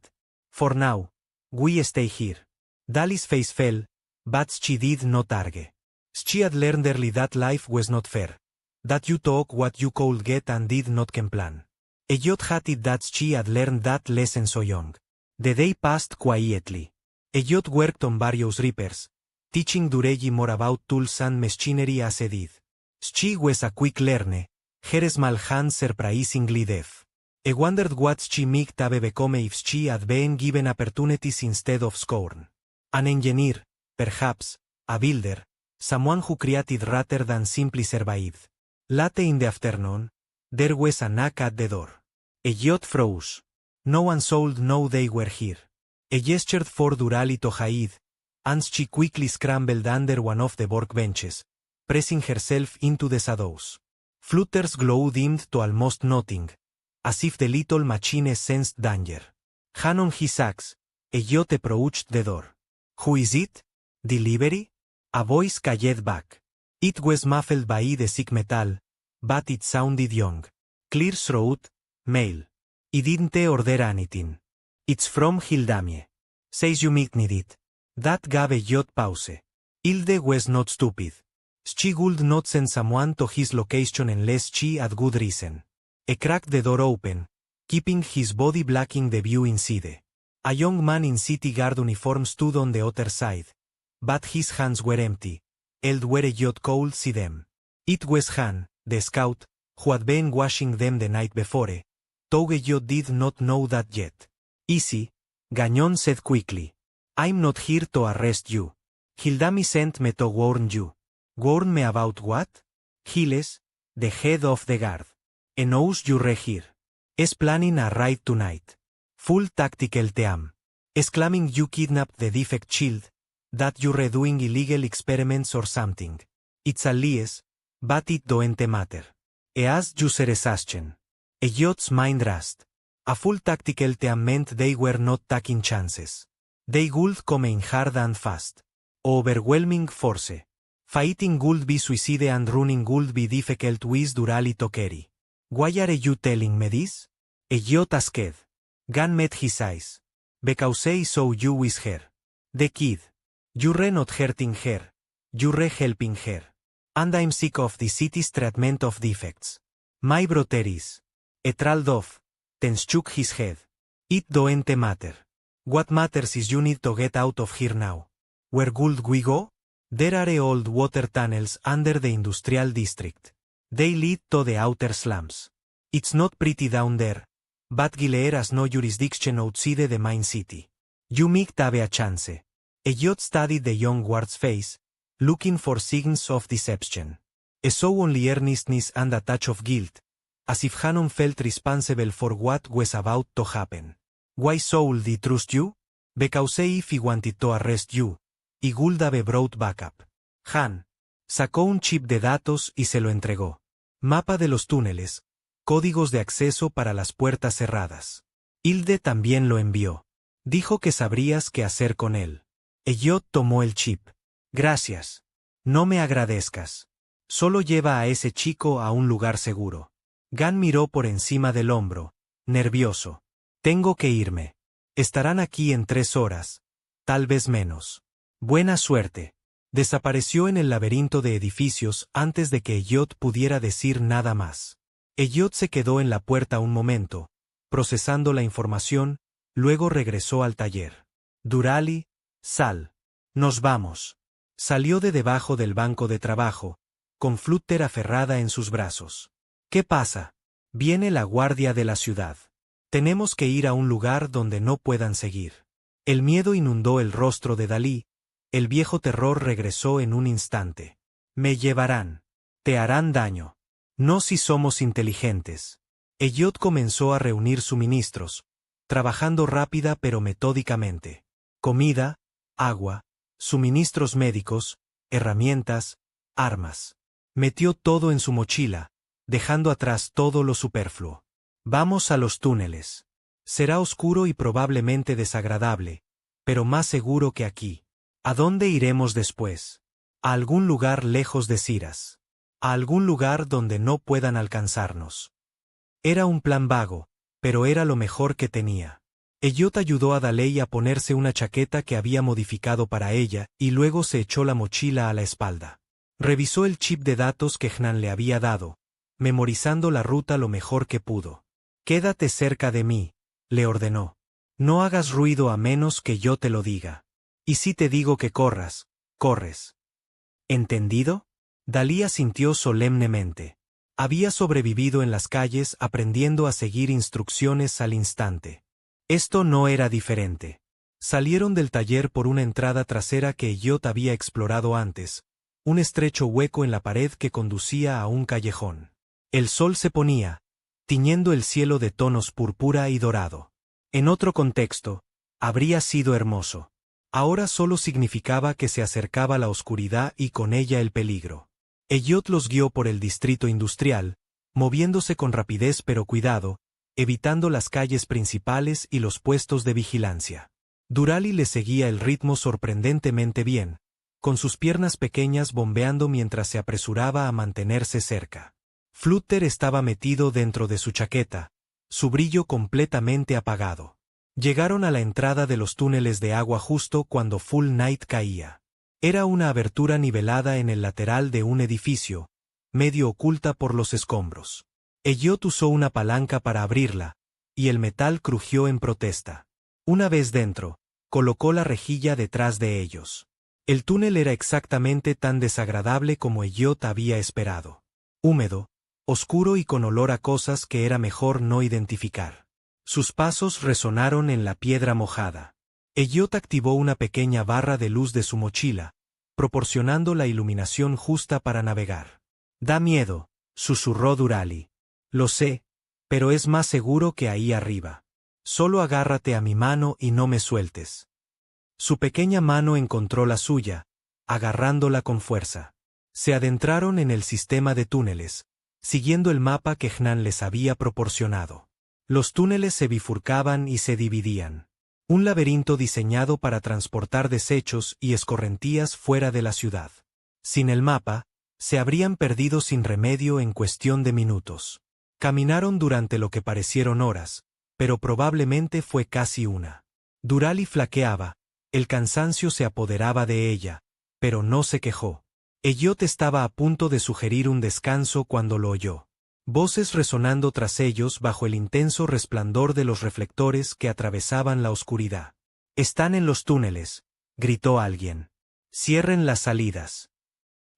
For now, we stay here. Daley's face fell, but she did not argue. She had learned early that life was not fair. That you took what you could get and did not complain. Elliot hated that she had learned that lesson so young. The day passed quietly. Elliot worked on various repairs, teaching Doraly more about tools and machinery as he did. She was a quick learner, Heres mal hand surprisingly deaf. I wondered what she might have become if she had been given opportunities instead of scorn. An engineer, perhaps, a builder, someone who created rather than simply survived. Late in the afternoon, there was a knock at the door. Elliot froze. No one should know they were here. I gestured for Durali to hide, and she quickly scrambled under one of the workbenches, pressing herself into the shadows. Flutter's glow dimmed to almost nothing, as if the little machine sensed danger. Hand on his axe, Elliot approached the door. Who is it? Delivery? A voice called back. It was muffled by the thick metal, but it sounded young. Clear throat, male. I didn't order anything. It's from Hildamie. Says you might need it. That gave Elliot pause. Hilde was not stupid. She would not send someone to his location unless she had good reason. He cracked the door open, keeping his body blocking the view inside. A young man in city guard uniform stood on the other side, but his hands were empty, held where Elliot could see them. It was Han, the scout, who had been washing them the night before, though Elliot did not know that yet. Easy, Gagnon said quickly. I'm not here to arrest you. Hildamie sent me to warn you. Warn me about what? Giles, the head of the guard. He knows you're here. Is planning a raid tonight. Full tactical team. Is claiming you kidnapped the defect shield, that you're doing illegal experiments or something. It's a lies, but it don't matter. He asked user asking. Elliot's mind raced. A full tactical team meant they were not taking chances. They would come in hard and fast. Overwhelming force. Fighting would be suicide and running would be difficult with Durali to carry. Why are you telling me this? Elliot asked. Gunn met his eyes. Because I saw you with her. The kid. You're not hurting her. You're helping her. And I'm sick of the city's treatment of defects. My brother is. Etraldov. Then shook his head. It don't matter. What matters is you need to get out of here now. Where would we go? There are old water tunnels under the industrial district. They lead to the outer slums. It's not pretty down there, but Gilead has no jurisdiction outside the main city. You might have a chance. Elliot studied the young guard's face, looking for signs of deception. He saw only earnestness and a touch of guilt, as if Hannon felt responsible for what was about to happen. Why should he trust you? Because if he wanted to arrest you, he would have brought backup. Han sacó un chip de datos y se lo entregó. Mapa de los túneles, códigos de acceso para las puertas cerradas. Hilde también lo envió. Dijo que sabrías qué hacer con él. Elliot tomó el chip. Gracias. No me agradezcas. Solo lleva a ese chico a un lugar seguro. Gunn miró por encima del hombro, nervioso. Tengo que irme. Estarán aquí en 3 horas. Tal vez menos. Buena suerte. Desapareció en el laberinto de edificios antes de que Elliot pudiera decir nada más. Elliot se quedó en la puerta un momento, procesando la información, luego regresó al taller. Durali, sal. Nos vamos. Salió de debajo del banco de trabajo, con Flutter aferrada en sus brazos. ¿Qué pasa? Viene la guardia de la ciudad. Tenemos que ir a un lugar donde no puedan seguir. El miedo inundó el rostro de Dalí. El viejo terror regresó en un instante. Me llevarán. Te harán daño. No si somos inteligentes. Elliot comenzó a reunir suministros, trabajando rápida pero metódicamente. Comida, agua, suministros médicos, herramientas, armas. Metió todo en su mochila, dejando atrás todo lo superfluo. Vamos a los túneles. Será oscuro y probablemente desagradable, pero más seguro que aquí. ¿A dónde iremos después? A algún lugar lejos de Siras. A algún lugar donde no puedan alcanzarnos. Era un plan vago, pero era lo mejor que tenía. Elliot ayudó a Daley a ponerse una chaqueta que había modificado para ella, y luego se echó la mochila a la espalda. Revisó el chip de datos que Hnan le había dado, memorizando la ruta lo mejor que pudo. Quédate cerca de mí, le ordenó. No hagas ruido a menos que yo te lo diga. Y si te digo que corras, corres. ¿Entendido? Dalí asintió solemnemente. Había sobrevivido en las calles aprendiendo a seguir instrucciones al instante. Esto no era diferente. Salieron del taller por una entrada trasera que Elliot había explorado antes, un estrecho hueco en la pared que conducía a un callejón. El sol se ponía, tiñendo el cielo de tonos púrpura y dorado. En otro contexto, habría sido hermoso. Ahora solo significaba que se acercaba la oscuridad y con ella el peligro. Elliot los guió por el distrito industrial, moviéndose con rapidez pero cuidado, evitando las calles principales y los puestos de vigilancia. Douralie le seguía el ritmo sorprendentemente bien, con sus piernas pequeñas bombeando mientras se apresuraba a mantenerse cerca. Flutter estaba metido dentro de su chaqueta, su brillo completamente apagado. Llegaron a la entrada de los túneles de agua justo cuando Full Night caía. Era una abertura nivelada en el lateral de un edificio, medio oculta por los escombros. Elliot usó una palanca para abrirla, y el metal crujió en protesta. Una vez dentro, colocó la rejilla detrás de ellos. El túnel era exactamente tan desagradable como Elliot había esperado. Húmedo, oscuro y con olor a cosas que era mejor no identificar. Sus pasos resonaron en la piedra mojada. Elliot activó una pequeña barra de luz de su mochila, proporcionando la iluminación justa para navegar. «Da miedo», susurró Douralie. «Lo sé, pero es más seguro que ahí arriba. Solo agárrate a mi mano y no me sueltes». Su pequeña mano encontró la suya, agarrándola con fuerza. Se adentraron en el sistema de túneles, siguiendo el mapa que Hnan les había proporcionado. Los túneles se bifurcaban y se dividían. Un laberinto diseñado para transportar desechos y escorrentías fuera de la ciudad. Sin el mapa, se habrían perdido sin remedio en cuestión de minutos. Caminaron durante lo que parecieron horas, pero probablemente fue casi una. Douralie flaqueaba, el cansancio se apoderaba de ella, pero no se quejó. Elliot estaba a punto de sugerir un descanso cuando lo oyó. Voces resonando tras ellos bajo el intenso resplandor de los reflectores que atravesaban la oscuridad. «Están en los túneles», gritó alguien. «Cierren las salidas».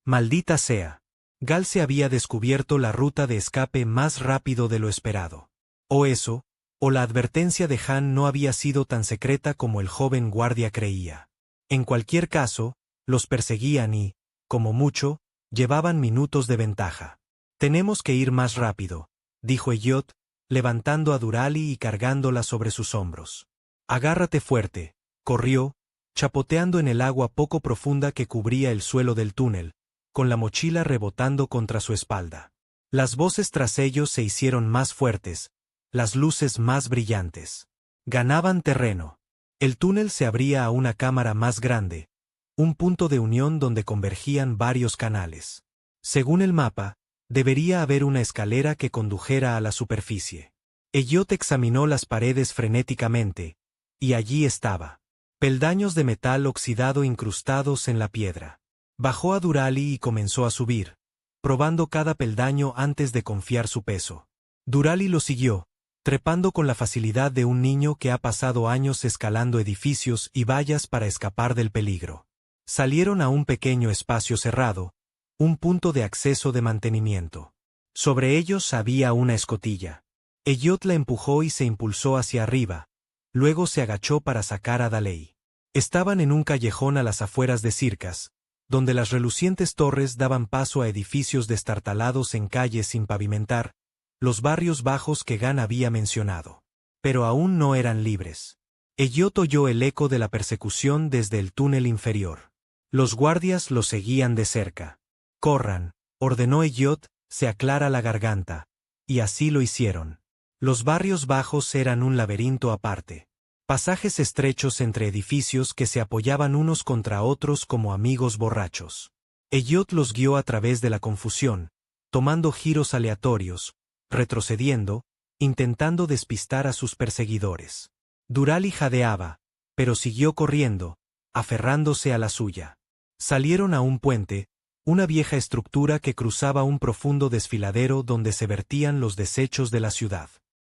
Maldita sea. Gal se había descubierto la ruta de escape más rápido de lo esperado. O eso, o la advertencia de Han no había sido tan secreta como el joven guardia creía. En cualquier caso, los perseguían y, como mucho, llevaban minutos de ventaja. «Tenemos que ir más rápido», dijo Elliot, levantando a Douralie y cargándola sobre sus hombros. «Agárrate fuerte», corrió, chapoteando en el agua poco profunda que cubría el suelo del túnel, con la mochila rebotando contra su espalda. Las voces tras ellos se hicieron más fuertes, las luces más brillantes. Ganaban terreno. El túnel se abría a una cámara más grande, un punto de unión donde convergían varios canales. Según el mapa, debería haber una escalera que condujera a la superficie. Elliot examinó las paredes frenéticamente, y allí estaba. Peldaños de metal oxidado incrustados en la piedra. Bajó a Douralie y comenzó a subir, probando cada peldaño antes de confiar su peso. Douralie lo siguió, trepando con la facilidad de un niño que ha pasado años escalando edificios y vallas para escapar del peligro. Salieron a un pequeño espacio cerrado, un punto de acceso de mantenimiento. Sobre ellos había una escotilla. Elliot la empujó y se impulsó hacia arriba, luego se agachó para sacar a Dalae. Estaban en un callejón a las afueras de Circas, donde las relucientes torres daban paso a edificios destartalados en calles sin pavimentar, los barrios bajos que Gan había mencionado. Pero aún no eran libres. Elliot oyó el eco de la persecución desde el túnel inferior. Los guardias los seguían de cerca. «Corran», ordenó Elliot, se aclara la garganta. Y así lo hicieron. Los barrios bajos eran un laberinto aparte. Pasajes estrechos entre edificios que se apoyaban unos contra otros como amigos borrachos. Elliot los guió a través de la confusión, tomando giros aleatorios, retrocediendo, intentando despistar a sus perseguidores. Douralie jadeaba, pero siguió corriendo, aferrándose a la suya. Salieron a un puente, una vieja estructura que cruzaba un profundo desfiladero donde se vertían los desechos de la ciudad.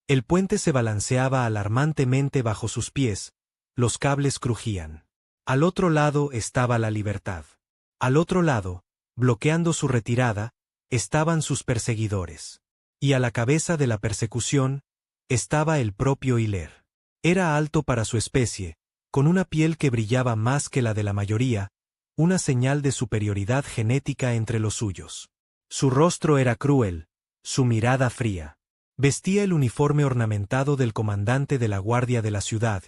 El puente se balanceaba alarmantemente bajo sus pies, los cables crujían. Al otro lado estaba la libertad. Al otro lado, bloqueando su retirada, estaban sus perseguidores. Y a la cabeza de la persecución estaba el propio Hiler. Era alto para su especie, con una piel que brillaba más que la de la mayoría, una señal de superioridad genética entre los suyos. Su rostro era cruel, su mirada fría. Vestía el uniforme ornamentado del comandante de la guardia de la ciudad.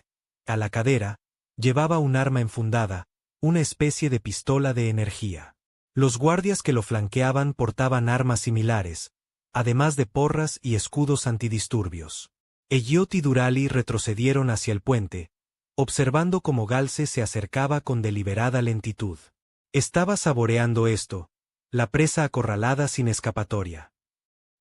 A la cadera, llevaba un arma enfundada, una especie de pistola de energía. Los guardias que lo flanqueaban portaban armas similares, además de porras y escudos antidisturbios. Elliot y Durali retrocedieron hacia el puente, observando cómo Galce se acercaba con deliberada lentitud. Estaba saboreando esto, la presa acorralada sin escapatoria.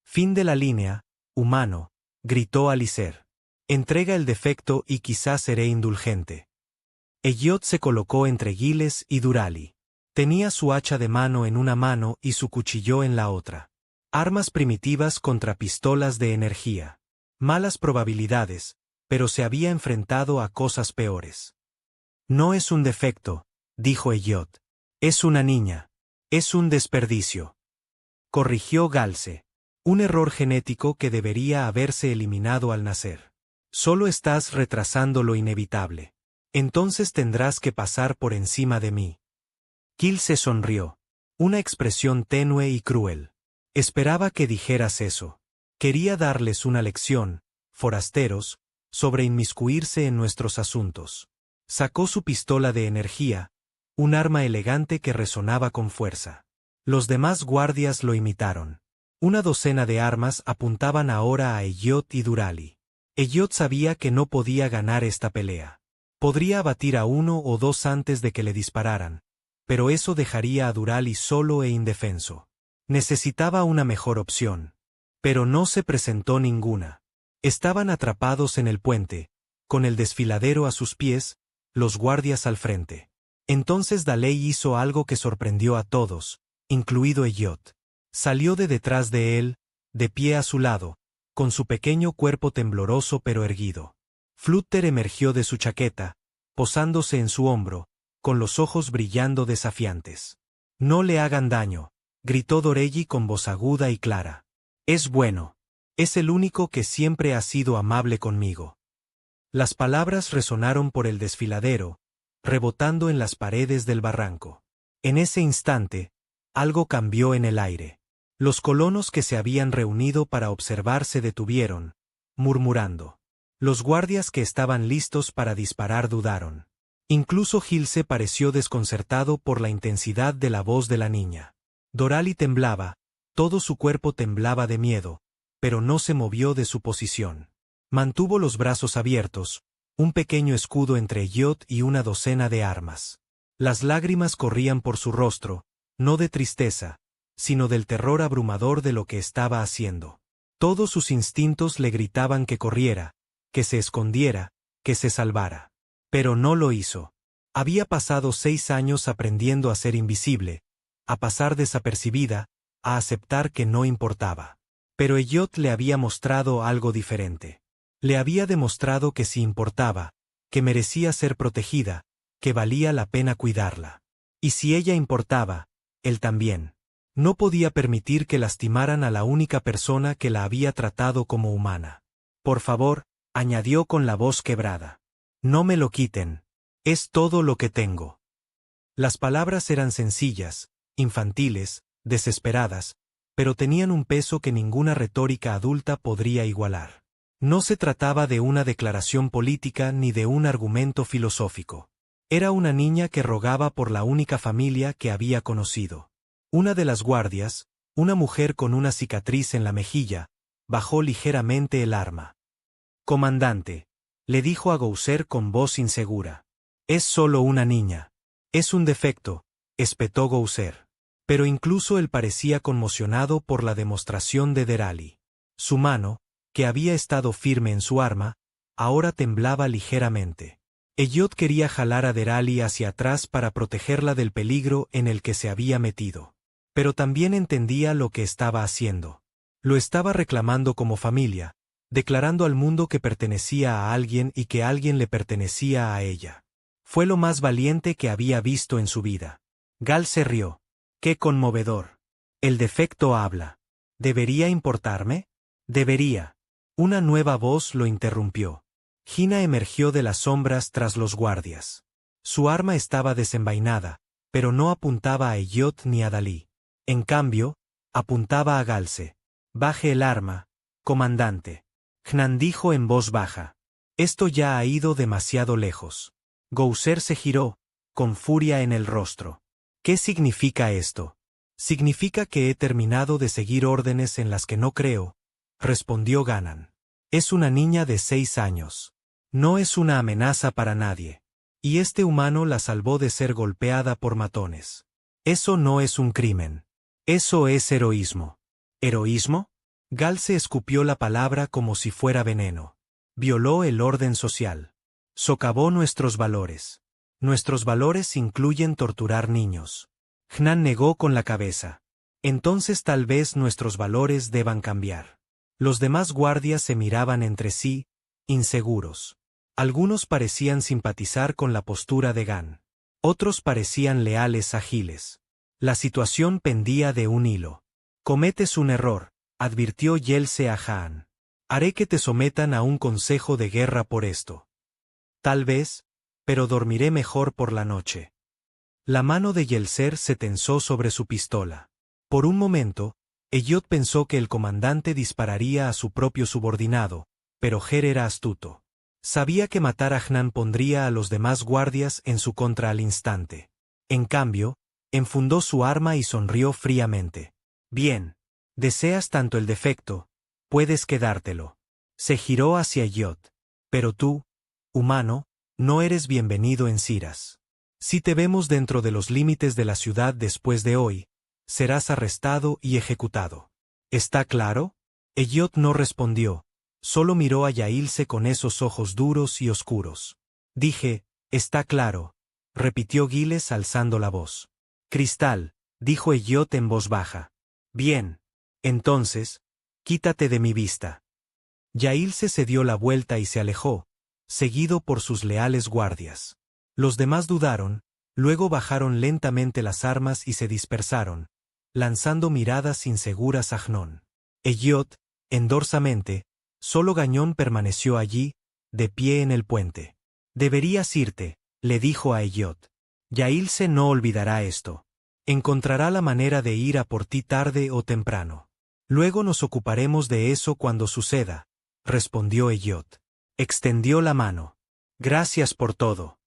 Fin de la línea, humano, gritó Alicer. Entrega el defecto y quizás seré indulgente. Elliot se colocó entre Giles y Durali. Tenía su hacha de mano en una mano y su cuchillo en la otra. Armas primitivas contra pistolas de energía. Malas probabilidades, pero se había enfrentado a cosas peores. No es un defecto, dijo Elliot. Es una niña. Es un desperdicio. Corrigió Galce. Un error genético que debería haberse eliminado al nacer. Solo estás retrasando lo inevitable. Entonces tendrás que pasar por encima de mí. Kill se sonrió. Una expresión tenue y cruel. Esperaba que dijeras eso. Quería darles una lección, forasteros, sobre inmiscuirse en nuestros asuntos. Sacó su pistola de energía, un arma elegante que resonaba con fuerza. Los demás guardias lo imitaron. Una docena de armas apuntaban ahora a Elliot y Durali. Elliot sabía que no podía ganar esta pelea. Podría abatir a uno o dos antes de que le dispararan, pero eso dejaría a Durali solo e indefenso. Necesitaba una mejor opción. Pero no se presentó ninguna. Estaban atrapados en el puente, con el desfiladero a sus pies, los guardias al frente. Entonces Daley hizo algo que sorprendió a todos, incluido Elliot. Salió de detrás de él, de pie a su lado, con su pequeño cuerpo tembloroso pero erguido. Flutter emergió de su chaqueta, posándose en su hombro, con los ojos brillando desafiantes. «No le hagan daño», gritó Dorelli con voz aguda y clara. «Es bueno. Es el único que siempre ha sido amable conmigo». Las palabras resonaron por el desfiladero, rebotando en las paredes del barranco. En ese instante, algo cambió en el aire. Los colonos que se habían reunido para observar se detuvieron, murmurando. Los guardias que estaban listos para disparar dudaron. Incluso Gilse pareció desconcertado por la intensidad de la voz de la niña. Dorali temblaba, todo su cuerpo temblaba de miedo, pero no se movió de su posición. Mantuvo los brazos abiertos, un pequeño escudo entre Elliot y una docena de armas. Las lágrimas corrían por su rostro, no de tristeza, sino del terror abrumador de lo que estaba haciendo. Todos sus instintos le gritaban que corriera, que se escondiera, que se salvara. Pero no lo hizo. Había pasado 6 años aprendiendo a ser invisible, a pasar desapercibida, a aceptar que no importaba. Pero Elliot le había mostrado algo diferente. Le había demostrado que sí importaba, que merecía ser protegida, que valía la pena cuidarla. Y si ella importaba, él también. No podía permitir que lastimaran a la única persona que la había tratado como humana. Por favor, añadió con la voz quebrada. No me lo quiten. Es todo lo que tengo. Las palabras eran sencillas, infantiles, desesperadas, pero tenían un peso que ninguna retórica adulta podría igualar. No se trataba de una declaración política ni de un argumento filosófico. Era una niña que rogaba por la única familia que había conocido. Una de las guardias, una mujer con una cicatriz en la mejilla, bajó ligeramente el arma. «Comandante», le dijo a Gouser con voz insegura. «Es solo una niña. Es un defecto», espetó Gouser. Pero incluso él parecía conmocionado por la demostración de Derali. Su mano, que había estado firme en su arma, ahora temblaba ligeramente. Elliot quería jalar a Derali hacia atrás para protegerla del peligro en el que se había metido. Pero también entendía lo que estaba haciendo. Lo estaba reclamando como familia, declarando al mundo que pertenecía a alguien y que alguien le pertenecía a ella. Fue lo más valiente que había visto en su vida. Gal se rió. «¡Qué conmovedor! El defecto habla. ¿Debería importarme? Debería. Una nueva voz lo interrumpió. Hina emergió de las sombras tras los guardias. Su arma estaba desenvainada, pero no apuntaba a Elliot ni a Dalí. En cambio, apuntaba a Galce. Baje el arma, comandante. Hnan dijo en voz baja. Esto ya ha ido demasiado lejos. Gouser se giró, con furia en el rostro. ¿Qué significa esto? Significa que he terminado de seguir órdenes en las que no creo, respondió Ganan. Es una niña de 6 años. No es una amenaza para nadie. Y este humano la salvó de ser golpeada por matones. Eso no es un crimen. Eso es heroísmo. ¿Heroísmo? Galce escupió la palabra como si fuera veneno. Violó el orden social. Socavó nuestros valores. Nuestros valores incluyen torturar niños. Hnan negó con la cabeza. Entonces tal vez nuestros valores deban cambiar. Los demás guardias se miraban entre sí, inseguros. Algunos parecían simpatizar con la postura de Gan. Otros parecían leales a Giles. La situación pendía de un hilo. Cometes un error, advirtió Yelce a Jaan. Haré que te sometan a un consejo de guerra por esto. Tal vez, pero dormiré mejor por la noche. La mano de Yelzer se tensó sobre su pistola. Por un momento, Elliot pensó que el comandante dispararía a su propio subordinado, pero Ger era astuto. Sabía que matar a Hnan pondría a los demás guardias en su contra al instante. En cambio, enfundó su arma y sonrió fríamente. Bien. Deseas tanto el defecto, puedes quedártelo. Se giró hacia Elliot. Pero tú, humano, no eres bienvenido en Siras. Si te vemos dentro de los límites de la ciudad después de hoy, serás arrestado y ejecutado. ¿Está claro? Elliot no respondió, solo miró a Yailse con esos ojos duros y oscuros. Dije, está claro, repitió Giles alzando la voz. Cristal, dijo Elliot en voz baja. Bien. Entonces, quítate de mi vista. Yailse se dio la vuelta y se alejó, seguido por sus leales guardias. Los demás dudaron, luego bajaron lentamente las armas y se dispersaron, lanzando miradas inseguras a Hnon. Elliot, endorsamente, solo Gañón permaneció allí, de pie en el puente. Deberías irte, le dijo a Elliot. Yailse no olvidará esto. Encontrará la manera de ir a por ti tarde o temprano. Luego nos ocuparemos de eso cuando suceda, respondió Elliot. Extendió la mano. Gracias por todo.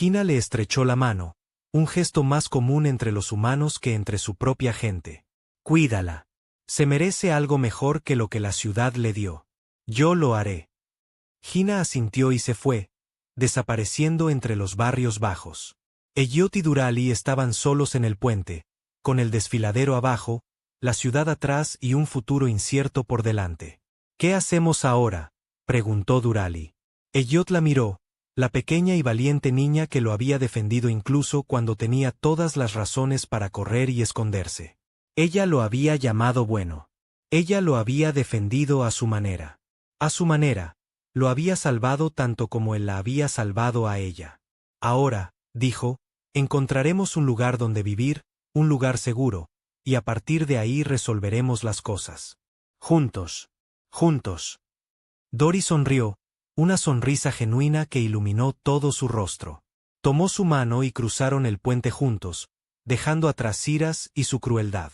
Hina le estrechó la mano, un gesto más común entre los humanos que entre su propia gente. Cuídala. Se merece algo mejor que lo que la ciudad le dio. Yo lo haré. Hina asintió y se fue, desapareciendo entre los barrios bajos. Elliot y Durali estaban solos en el puente, con el desfiladero abajo, la ciudad atrás y un futuro incierto por delante. ¿Qué hacemos ahora?, preguntó Durali. Elliot la miró, la pequeña y valiente niña que lo había defendido incluso cuando tenía todas las razones para correr y esconderse. Ella lo había llamado bueno. Ella lo había defendido a su manera. A su manera, lo había salvado tanto como él la había salvado a ella. Ahora, dijo, encontraremos un lugar donde vivir, un lugar seguro, y a partir de ahí resolveremos las cosas. Juntos. Juntos. Dori sonrió, una sonrisa genuina que iluminó todo su rostro. Tomó su mano y cruzaron el puente juntos, dejando atrás Siras y su crueldad.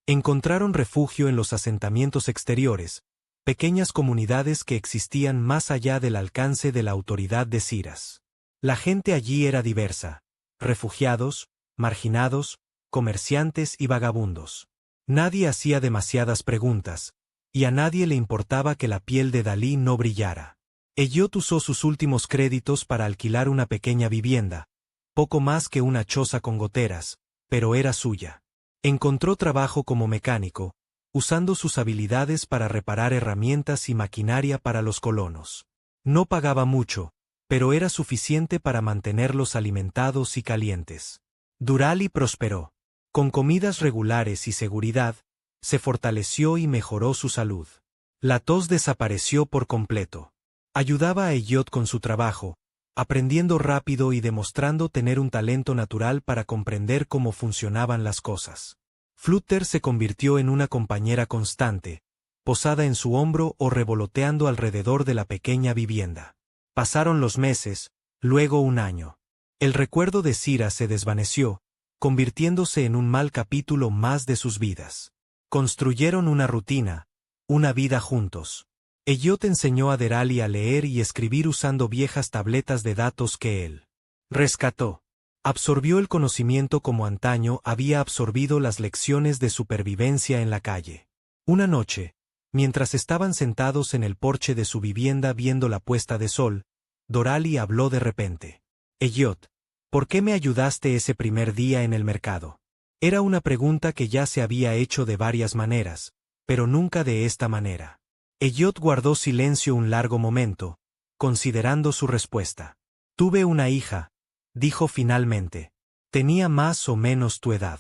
Encontraron refugio en los asentamientos exteriores, pequeñas comunidades que existían más allá del alcance de la autoridad de Siras. La gente allí era diversa, refugiados, marginados, comerciantes y vagabundos. Nadie hacía demasiadas preguntas, y a nadie le importaba que la piel de Dalí no brillara. Elliot usó sus últimos créditos para alquilar una pequeña vivienda, poco más que una choza con goteras, pero era suya. Encontró trabajo como mecánico, usando sus habilidades para reparar herramientas y maquinaria para los colonos. No pagaba mucho, pero era suficiente para mantenerlos alimentados y calientes. Durali prosperó. Con comidas regulares y seguridad, se fortaleció y mejoró su salud. La tos desapareció por completo. Ayudaba a Elliot con su trabajo, aprendiendo rápido y demostrando tener un talento natural para comprender cómo funcionaban las cosas. Flutter se convirtió en una compañera constante, posada en su hombro o revoloteando alrededor de la pequeña vivienda. Pasaron los meses, luego un año. El recuerdo de Cira se desvaneció, convirtiéndose en un mal capítulo más de sus vidas. Construyeron una rutina, una vida juntos. Elliot enseñó a Derali a leer y escribir usando viejas tabletas de datos que él rescató. Absorbió el conocimiento como antaño había absorbido las lecciones de supervivencia en la calle. Una noche, mientras estaban sentados en el porche de su vivienda viendo la puesta de sol, Doraly habló de repente. Elliot, ¿por qué me ayudaste ese primer día en el mercado? Era una pregunta que ya se había hecho de varias maneras, pero nunca de esta manera. Elliot guardó silencio un largo momento, considerando su respuesta. Tuve una hija, dijo finalmente. Tenía más o menos tu edad.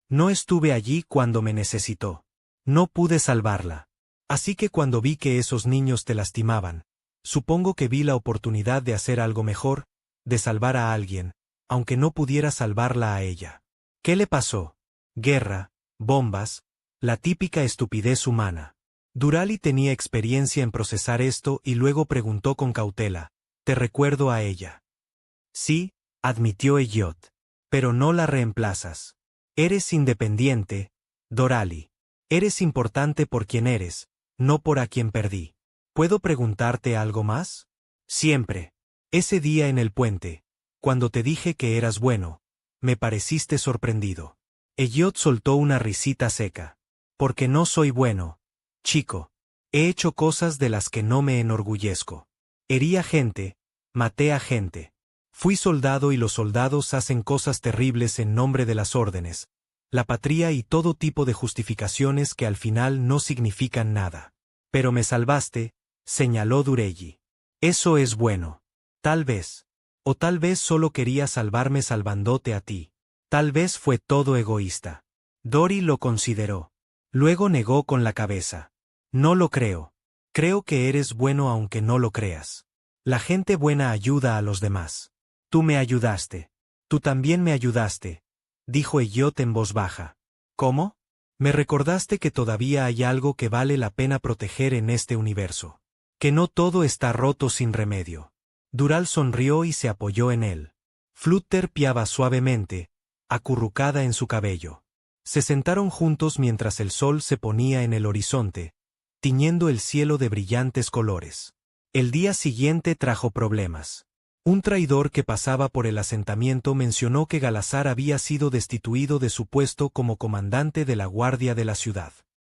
No estuve allí cuando me necesitó. No pude salvarla. Así que cuando vi que esos niños te lastimaban, supongo que vi la oportunidad de hacer algo mejor, de salvar a alguien, aunque no pudiera salvarla a ella. ¿Qué le pasó? Guerra, bombas, la típica estupidez humana. Doraly tenía experiencia en procesar esto y luego preguntó con cautela, ¿te recuerdo a ella? Sí, admitió Elliot. Pero no la reemplazas. Eres independiente, Doraly. Eres importante por quien eres, no por a quien perdí. ¿Puedo preguntarte algo más? Siempre. Ese día en el puente, cuando te dije que eras bueno, me pareciste sorprendido. Elliot soltó una risita seca. Porque no soy bueno, chico. He hecho cosas de las que no me enorgullezco. Herí a gente, maté a gente. Fui soldado y los soldados hacen cosas terribles en nombre de las órdenes, la patria y todo tipo de justificaciones que al final no significan nada. Pero me salvaste, señaló Doraly. Eso es bueno. Tal vez. O tal vez solo quería salvarme salvándote a ti. Tal vez fue todo egoísta. Dory lo consideró. Luego negó con la cabeza. No lo creo. Creo que eres bueno aunque no lo creas. La gente buena ayuda a los demás. Tú me ayudaste. Tú también me ayudaste, dijo Elliot en voz baja. ¿Cómo? Me recordaste que todavía hay algo que vale la pena proteger en este universo. Que no todo está roto sin remedio. Doraly sonrió y se apoyó en él. Flutter piaba suavemente, acurrucada en su cabello. Se sentaron juntos mientras el sol se ponía en el horizonte, tiñendo el cielo de brillantes colores. El día siguiente trajo problemas. Un traidor que pasaba por el asentamiento mencionó que Galazar había sido destituido de su puesto como comandante de la guardia de la ciudad.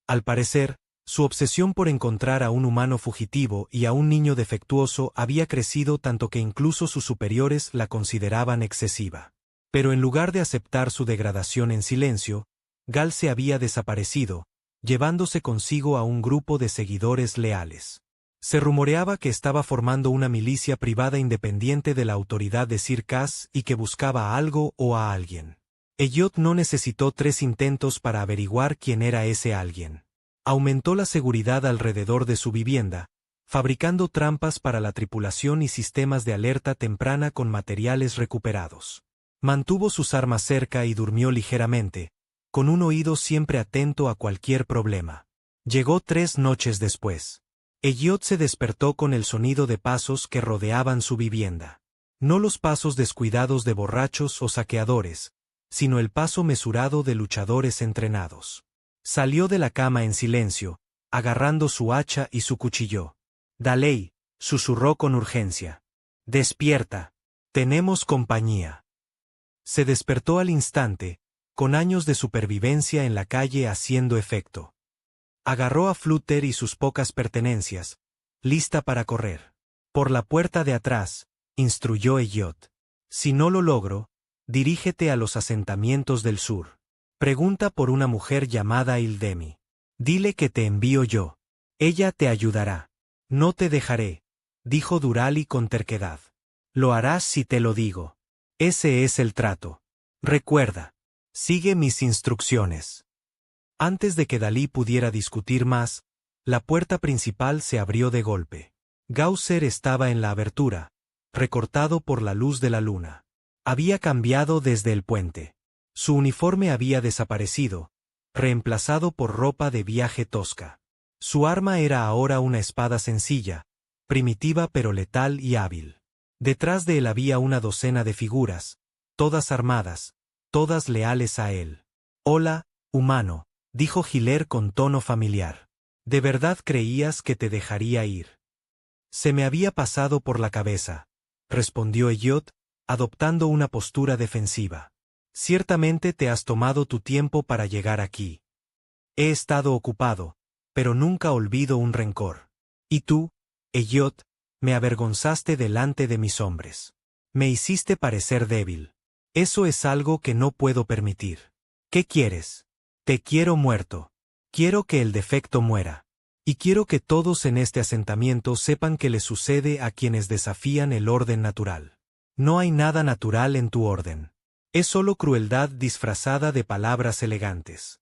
Al parecer, su obsesión por encontrar a un humano fugitivo y a un niño defectuoso había crecido tanto que incluso sus superiores la consideraban excesiva. Pero en lugar de aceptar su degradación en silencio, Gal se había desaparecido, llevándose consigo a un grupo de seguidores leales. Se rumoreaba que estaba formando una milicia privada independiente de la autoridad de Sir Kaz y que buscaba a algo o a alguien. Elliot no necesitó 3 intentos para averiguar quién era ese alguien. Aumentó la seguridad alrededor de su vivienda, fabricando trampas para la tripulación y sistemas de alerta temprana con materiales recuperados. Mantuvo sus armas cerca y durmió ligeramente, con un oído siempre atento a cualquier problema. Llegó 3 noches después. Elliot se despertó con el sonido de pasos que rodeaban su vivienda. No los pasos descuidados de borrachos o saqueadores, sino el paso mesurado de luchadores entrenados. Salió de la cama en silencio, agarrando su hacha y su cuchillo. «Daley», susurró con urgencia. «Despierta. Tenemos compañía». Se despertó al instante, con años de supervivencia en la calle haciendo efecto. Agarró a Flutter y sus pocas pertenencias, lista para correr. Por la puerta de atrás, instruyó Elliot. Si no lo logro, dirígete a los asentamientos del sur. Pregunta por una mujer llamada Hildemi. Dile que te envío yo. Ella te ayudará. No te dejaré, dijo Doraly con terquedad. Lo harás si te lo digo. Ese es el trato. Recuerda. Sigue mis instrucciones. Antes de que Dalí pudiera discutir más, la puerta principal se abrió de golpe. Gausser estaba en la abertura, recortado por la luz de la luna. Había cambiado desde el puente. Su uniforme había desaparecido, reemplazado por ropa de viaje tosca. Su arma era ahora una espada sencilla, primitiva pero letal y hábil. Detrás de él había una docena de figuras, todas armadas, todas leales a él. «Hola, humano», dijo Giler con tono familiar. «¿De verdad creías que te dejaría ir?» «Se me había pasado por la cabeza», respondió Elliot, adoptando una postura defensiva. «Ciertamente te has tomado tu tiempo para llegar aquí. He estado ocupado, pero nunca olvido un rencor. Y tú, Elliot, me avergonzaste delante de mis hombres. Me hiciste parecer débil. Eso es algo que no puedo permitir. ¿Qué quieres? Te quiero muerto. Quiero que el defecto muera. Y quiero que todos en este asentamiento sepan que le sucede a quienes desafían el orden natural. No hay nada natural en tu orden. Es solo crueldad disfrazada de palabras elegantes».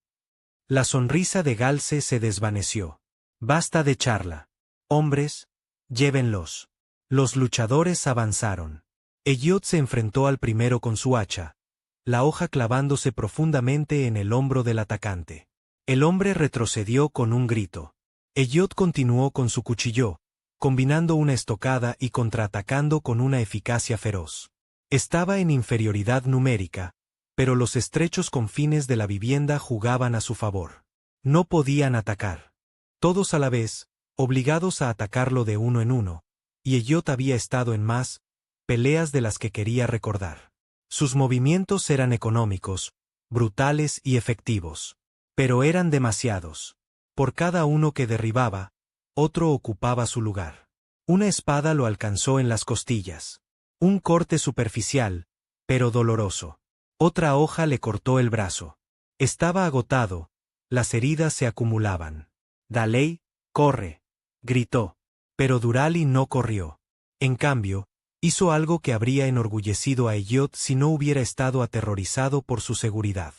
La sonrisa de Galce se desvaneció. «Basta de charla. Hombres, llévenlos». Los luchadores avanzaron. Elliot se enfrentó al primero con su hacha, la hoja clavándose profundamente en el hombro del atacante. El hombre retrocedió con un grito. Elliot continuó con su cuchillo, combinando una estocada y contraatacando con una eficacia feroz. Estaba en inferioridad numérica, pero los estrechos confines de la vivienda jugaban a su favor. No podían atacar. Todos a la vez, obligados a atacarlo de uno en uno, y Elliot había estado en más peleas de las que quería recordar. Sus movimientos eran económicos, brutales y efectivos. Pero eran demasiados. Por cada uno que derribaba, otro ocupaba su lugar. Una espada lo alcanzó en las costillas. Un corte superficial, pero doloroso. Otra hoja le cortó el brazo. Estaba agotado, las heridas se acumulaban. «Daley, corre», gritó. Pero Durali no corrió. En cambio, hizo algo que habría enorgullecido a Elliot si no hubiera estado aterrorizado por su seguridad.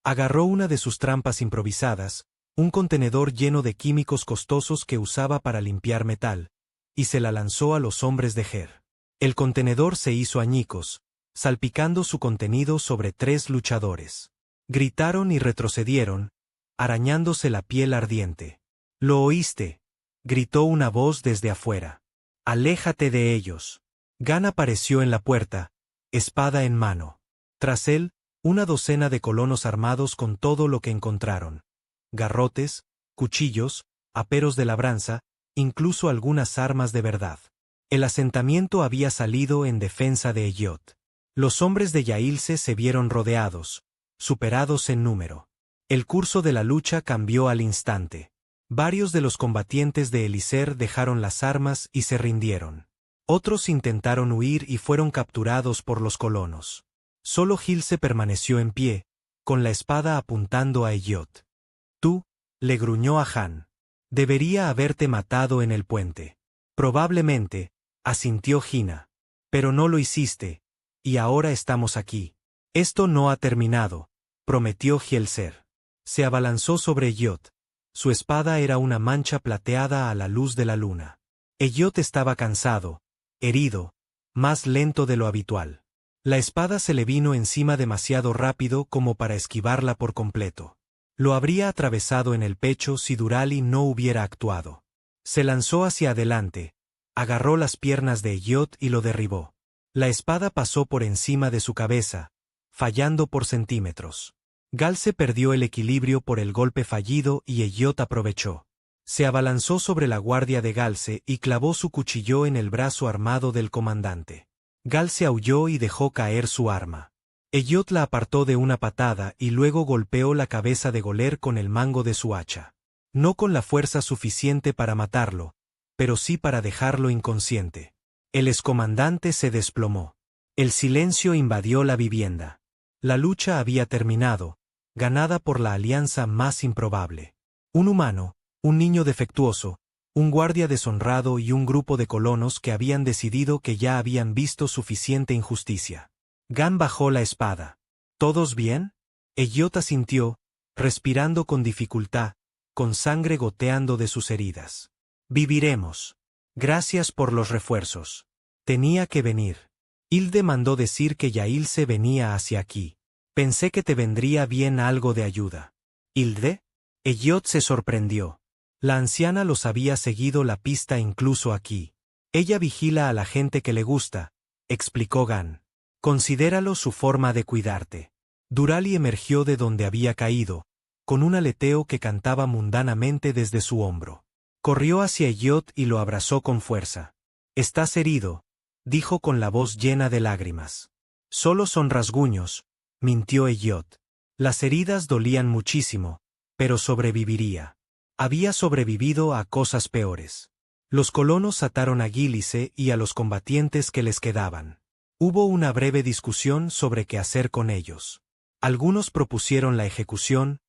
Agarró una de sus trampas improvisadas, un contenedor lleno de químicos costosos que usaba para limpiar metal, y se la lanzó a los hombres de Ger. El contenedor se hizo añicos, salpicando su contenido sobre 3 luchadores. Gritaron y retrocedieron, arañándose la piel ardiente. «¿Lo oíste?», gritó una voz desde afuera. «Aléjate de ellos». Gan apareció en la puerta, espada en mano. Tras él, una docena de colonos armados con todo lo que encontraron: garrotes, cuchillos, aperos de labranza, incluso algunas armas de verdad. El asentamiento había salido en defensa de Elliot. Los hombres de Yailse se vieron rodeados, superados en número. El curso de la lucha cambió al instante. Varios de los combatientes de Elíser dejaron las armas y se rindieron. Otros intentaron huir y fueron capturados por los colonos. Solo Gilse permaneció en pie, con la espada apuntando a Elliot. «Tú», le gruñó a Han. «Debería haberte matado en el puente». «Probablemente», asintió Gina. «Pero no lo hiciste, y ahora estamos aquí. Esto no ha terminado», prometió Gielser. Se abalanzó sobre Elliot. Su espada era una mancha plateada a la luz de la luna. Elliot estaba cansado, herido, más lento de lo habitual. La espada se le vino encima demasiado rápido como para esquivarla por completo. Lo habría atravesado en el pecho si Durali no hubiera actuado. Se lanzó hacia adelante, agarró las piernas de Elliot y lo derribó. La espada pasó por encima de su cabeza, fallando por centímetros. Galce perdió el equilibrio por el golpe fallido y Elliot aprovechó. Se abalanzó sobre la guardia de Galce y clavó su cuchillo en el brazo armado del comandante. Galce aulló y dejó caer su arma. Elliot la apartó de una patada y luego golpeó la cabeza de Goler con el mango de su hacha. No con la fuerza suficiente para matarlo, pero sí para dejarlo inconsciente. El excomandante se desplomó. El silencio invadió la vivienda. La lucha había terminado, ganada por la alianza más improbable. Un humano, un niño defectuoso, un guardia deshonrado y un grupo de colonos que habían decidido que ya habían visto suficiente injusticia. Gan bajó la espada. ¿Todos bien?, Elliot asintió, respirando con dificultad, con sangre goteando de sus heridas. «Viviremos. Gracias por los refuerzos. Tenía que venir. Hilde mandó decir que Yailse venía hacia aquí. Pensé que te vendría bien algo de ayuda». ¿Hilde? Elliot se sorprendió. La anciana los había seguido la pista incluso aquí. Ella vigila a la gente que le gusta, explicó Gan. Considéralo su forma de cuidarte. Durali emergió de donde había caído, con un aleteo que cantaba mundanamente desde su hombro. Corrió hacia Elliot y lo abrazó con fuerza. «Estás herido», dijo con la voz llena de lágrimas. «Solo son rasguños», mintió Elliot. Las heridas dolían muchísimo, pero sobreviviría. Había sobrevivido a cosas peores. Los colonos ataron a Gílice y a los combatientes que les quedaban. Hubo una breve discusión sobre qué hacer con ellos. Algunos propusieron la ejecución,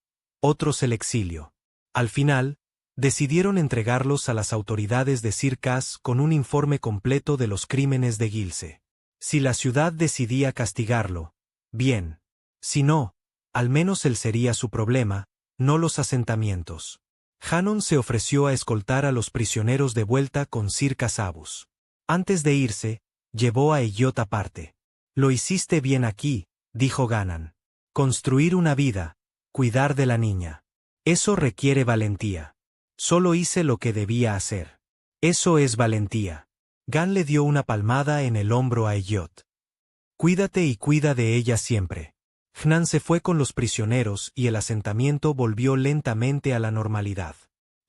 otros el exilio. Al final, decidieron entregarlos a las autoridades de Sir-Cas con un informe completo de los crímenes de Gilse. Si la ciudad decidía castigarlo, bien. Si no, al menos él sería su problema, no los asentamientos. Hannon se ofreció a escoltar a los prisioneros de vuelta con Sir Casabus. Antes de irse, llevó a Elliot aparte. «Lo hiciste bien aquí», dijo Ganan. «Construir una vida, cuidar de la niña. Eso requiere valentía. Solo hice lo que debía hacer. Eso es valentía». Gan le dio una palmada en el hombro a Elliot. «Cuídate y cuida de ella siempre». Hnan se fue con los prisioneros y el asentamiento volvió lentamente a la normalidad.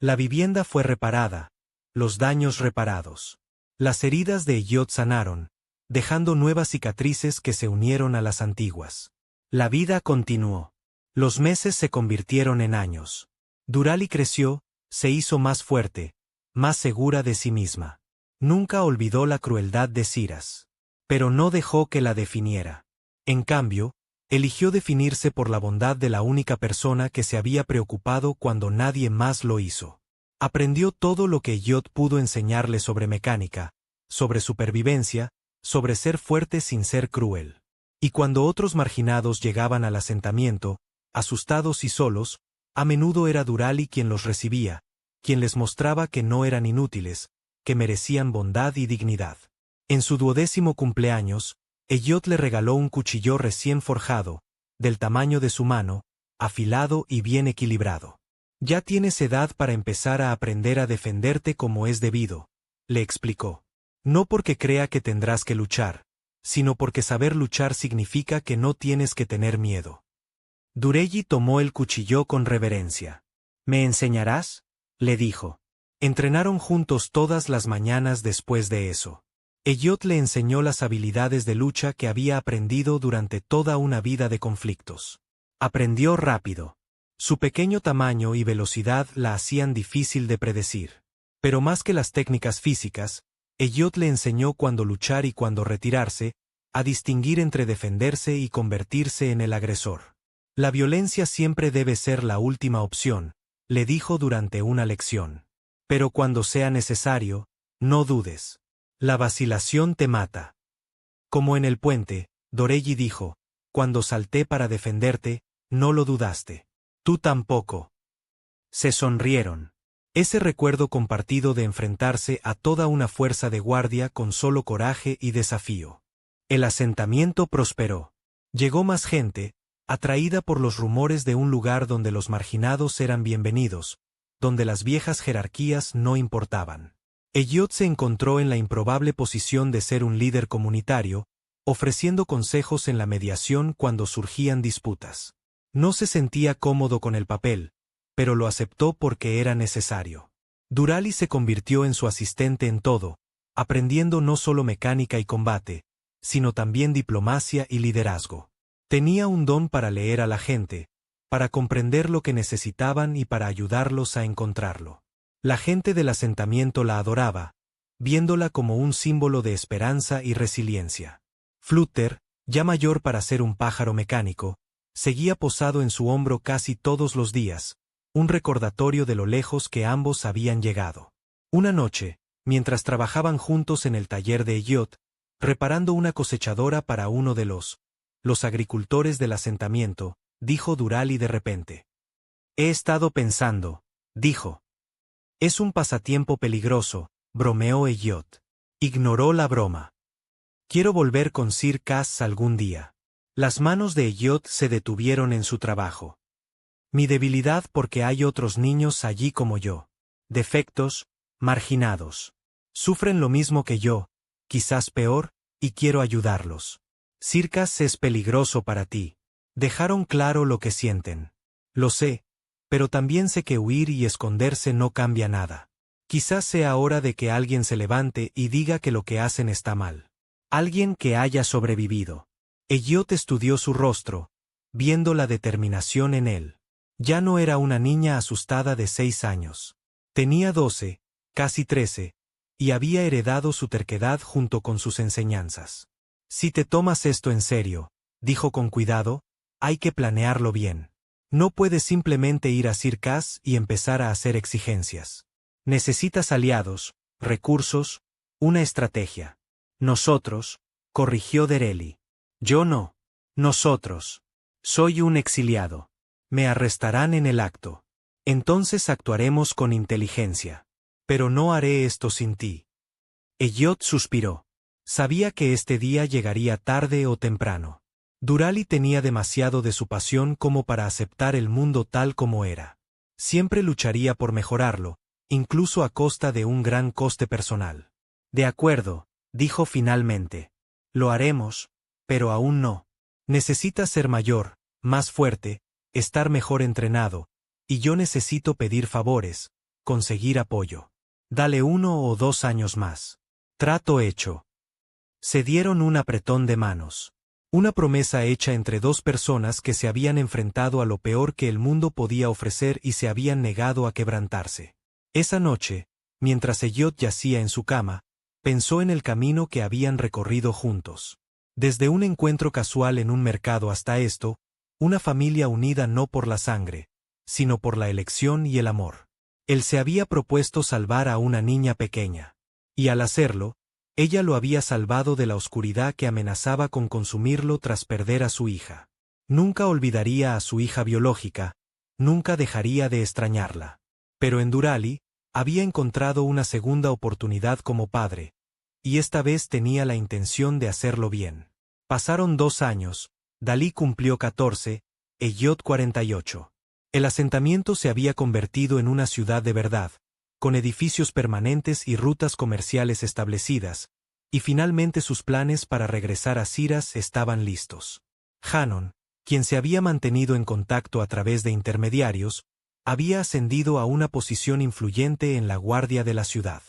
La vivienda fue reparada, los daños reparados. Las heridas de Elliot sanaron, dejando nuevas cicatrices que se unieron a las antiguas. La vida continuó. Los meses se convirtieron en años. Durali creció, se hizo más fuerte, más segura de sí misma. Nunca olvidó la crueldad de Siras. Pero no dejó que la definiera. En cambio, eligió definirse por la bondad de la única persona que se había preocupado cuando nadie más lo hizo. Aprendió todo lo que Elliot pudo enseñarle sobre mecánica, sobre supervivencia, sobre ser fuerte sin ser cruel. Y cuando otros marginados llegaban al asentamiento, asustados y solos, a menudo era Durali quien los recibía, quien les mostraba que no eran inútiles, que merecían bondad y dignidad. En su 12º cumpleaños, Elliot le regaló un cuchillo recién forjado, del tamaño de su mano, afilado y bien equilibrado. «Ya tienes edad para empezar a aprender a defenderte como es debido», le explicó. «No porque crea que tendrás que luchar, sino porque saber luchar significa que no tienes que tener miedo». Durelli tomó el cuchillo con reverencia. «¿Me enseñarás?», le dijo. Entrenaron juntos todas las mañanas después de eso. Elliot le enseñó las habilidades de lucha que había aprendido durante toda una vida de conflictos. Aprendió rápido. Su pequeño tamaño y velocidad la hacían difícil de predecir. Pero más que las técnicas físicas, Elliot le enseñó cuándo luchar y cuándo retirarse, a distinguir entre defenderse y convertirse en el agresor. «La violencia siempre debe ser la última opción», le dijo durante una lección. «Pero cuando sea necesario, no dudes. La vacilación te mata». Como en el puente, Dorelli dijo, «Cuando salté para defenderte, no lo dudaste. Tú tampoco». Se sonrieron. Ese recuerdo compartido de enfrentarse a toda una fuerza de guardia con solo coraje y desafío. El asentamiento prosperó. Llegó más gente, atraída por los rumores de un lugar donde los marginados eran bienvenidos, donde las viejas jerarquías no importaban. Elliot se encontró en la improbable posición de ser un líder comunitario, ofreciendo consejos en la mediación cuando surgían disputas. No se sentía cómodo con el papel, pero lo aceptó porque era necesario. Durali se convirtió en su asistente en todo, aprendiendo no solo mecánica y combate, sino también diplomacia y liderazgo. Tenía un don para leer a la gente, para comprender lo que necesitaban y para ayudarlos a encontrarlo. La gente del asentamiento la adoraba, viéndola como un símbolo de esperanza y resiliencia. Flutter, ya mayor para ser un pájaro mecánico, seguía posado en su hombro casi todos los días, un recordatorio de lo lejos que ambos habían llegado. Una noche, mientras trabajaban juntos en el taller de Elliot, reparando una cosechadora para uno de los agricultores del asentamiento, dijo Durali de repente. «He estado pensando», dijo. «Es un pasatiempo peligroso», bromeó Elliot. Ignoró la broma. «Quiero volver con Sir Cas algún día». Las manos de Elliot se detuvieron en su trabajo. Mi debilidad porque hay otros niños allí como yo. Defectos, marginados. Sufren lo mismo que yo, quizás peor, y quiero ayudarlos. Circas es peligroso para ti. Dejaron claro lo que sienten. Lo sé, pero también sé que huir y esconderse no cambia nada. Quizás sea hora de que alguien se levante y diga que lo que hacen está mal. Alguien que haya sobrevivido. Elliot estudió su rostro, viendo la determinación en él. Ya no era una niña asustada de 6 años. Tenía 12, casi 13, y había heredado su terquedad junto con sus enseñanzas. Si te tomas esto en serio, dijo con cuidado, hay que planearlo bien. No puedes simplemente ir a Circas y empezar a hacer exigencias. Necesitas aliados, recursos, una estrategia. Nosotros, corrigió Dereli. Yo no. Nosotros. Soy un exiliado. Me arrestarán en el acto. Entonces actuaremos con inteligencia. Pero no haré esto sin ti. Elliot suspiró. Sabía que este día llegaría tarde o temprano. Durali tenía demasiado de su pasión como para aceptar el mundo tal como era. Siempre lucharía por mejorarlo, incluso a costa de un gran coste personal. De acuerdo, dijo finalmente. Lo haremos, pero aún no. Necesitas ser mayor, más fuerte, estar mejor entrenado, y yo necesito pedir favores, conseguir apoyo. Dale 1 o 2 años más. Trato hecho. Se dieron un apretón de manos. Una promesa hecha entre dos personas que se habían enfrentado a lo peor que el mundo podía ofrecer y se habían negado a quebrantarse. Esa noche, mientras Elliot yacía en su cama, pensó en el camino que habían recorrido juntos. Desde un encuentro casual en un mercado hasta esto, una familia unida no por la sangre, sino por la elección y el amor. Él se había propuesto salvar a una niña pequeña. Y al hacerlo, ella lo había salvado de la oscuridad que amenazaba con consumirlo tras perder a su hija. Nunca olvidaría a su hija biológica, nunca dejaría de extrañarla. Pero en Durali, había encontrado una segunda oportunidad como padre, y esta vez tenía la intención de hacerlo bien. Pasaron 2 años, Dalí cumplió 14, Elliot 48. El asentamiento se había convertido en una ciudad de verdad, con edificios permanentes y rutas comerciales establecidas, y finalmente sus planes para regresar a Ciras estaban listos. Hannon, quien se había mantenido en contacto a través de intermediarios, había ascendido a una posición influyente en la guardia de la ciudad.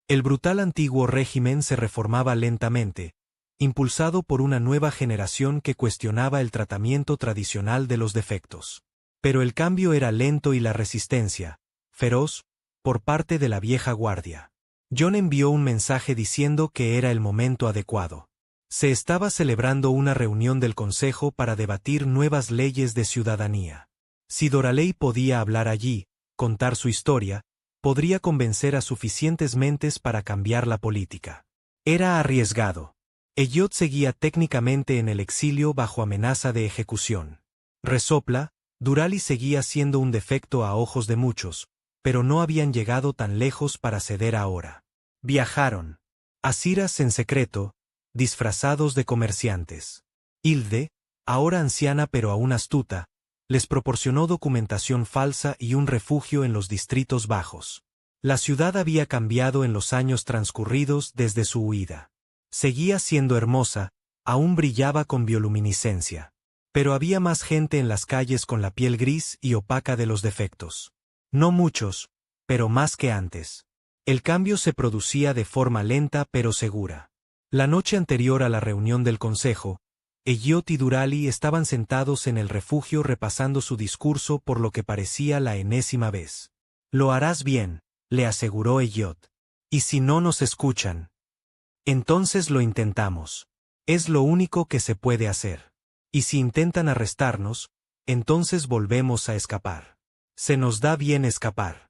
El brutal antiguo régimen se reformaba lentamente, impulsado por una nueva generación que cuestionaba el tratamiento tradicional de los defectos. Pero el cambio era lento y la resistencia, feroz, por parte de la vieja guardia. John envió un mensaje diciendo que era el momento adecuado. Se estaba celebrando una reunión del Consejo para debatir nuevas leyes de ciudadanía. Si Doraley podía hablar allí, contar su historia, podría convencer a suficientes mentes para cambiar la política. Era arriesgado. Elliot seguía técnicamente en el exilio bajo amenaza de ejecución. Resopla, Durali seguía siendo un defecto a ojos de muchos, pero no habían llegado tan lejos para ceder ahora. Viajaron a Ciras en secreto, disfrazados de comerciantes. Hilde, ahora anciana pero aún astuta, les proporcionó documentación falsa y un refugio en los distritos bajos. La ciudad había cambiado en los años transcurridos desde su huida. Seguía siendo hermosa, aún brillaba con bioluminiscencia. Pero había más gente en las calles con la piel gris y opaca de los defectos. No muchos, pero más que antes. El cambio se producía de forma lenta pero segura. La noche anterior a la reunión del consejo, Elliot y Durali estaban sentados en el refugio repasando su discurso por lo que parecía la enésima vez. Lo harás bien, le aseguró Elliot. Y si no nos escuchan, entonces lo intentamos. Es lo único que se puede hacer. Y si intentan arrestarnos, entonces volvemos a escapar. Se nos da bien escapar.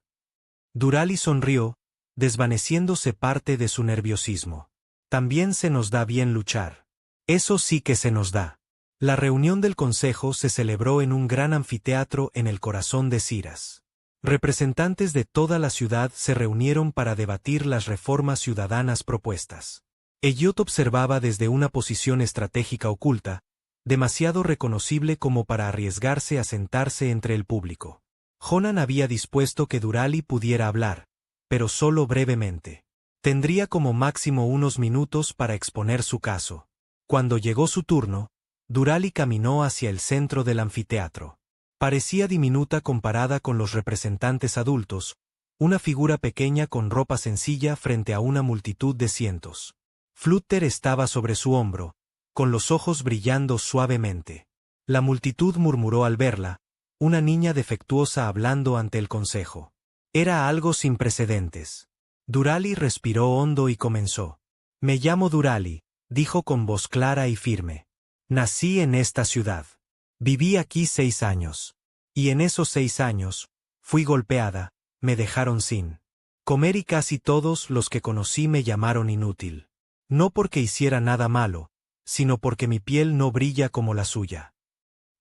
Durali sonrió, desvaneciéndose parte de su nerviosismo. También se nos da bien luchar. Eso sí que se nos da. La reunión del consejo se celebró en un gran anfiteatro en el corazón de Ciras. Representantes de toda la ciudad se reunieron para debatir las reformas ciudadanas propuestas. Elliot observaba desde una posición estratégica oculta, demasiado reconocible como para arriesgarse a sentarse entre el público. Jonan había dispuesto que Durali pudiera hablar, pero solo brevemente. Tendría como máximo unos minutos para exponer su caso. Cuando llegó su turno, Durali caminó hacia el centro del anfiteatro. Parecía diminuta comparada con los representantes adultos, una figura pequeña con ropa sencilla frente a una multitud de cientos. Flutter estaba sobre su hombro, con los ojos brillando suavemente. La multitud murmuró al verla, una niña defectuosa hablando ante el consejo. Era algo sin precedentes. Durali respiró hondo y comenzó. Me llamo Durali, dijo con voz clara y firme. Nací en esta ciudad. Viví aquí 6 años. Y en esos 6 años, fui golpeada, me dejaron sin comer y casi todos los que conocí me llamaron inútil. No porque hiciera nada malo, sino porque mi piel no brilla como la suya.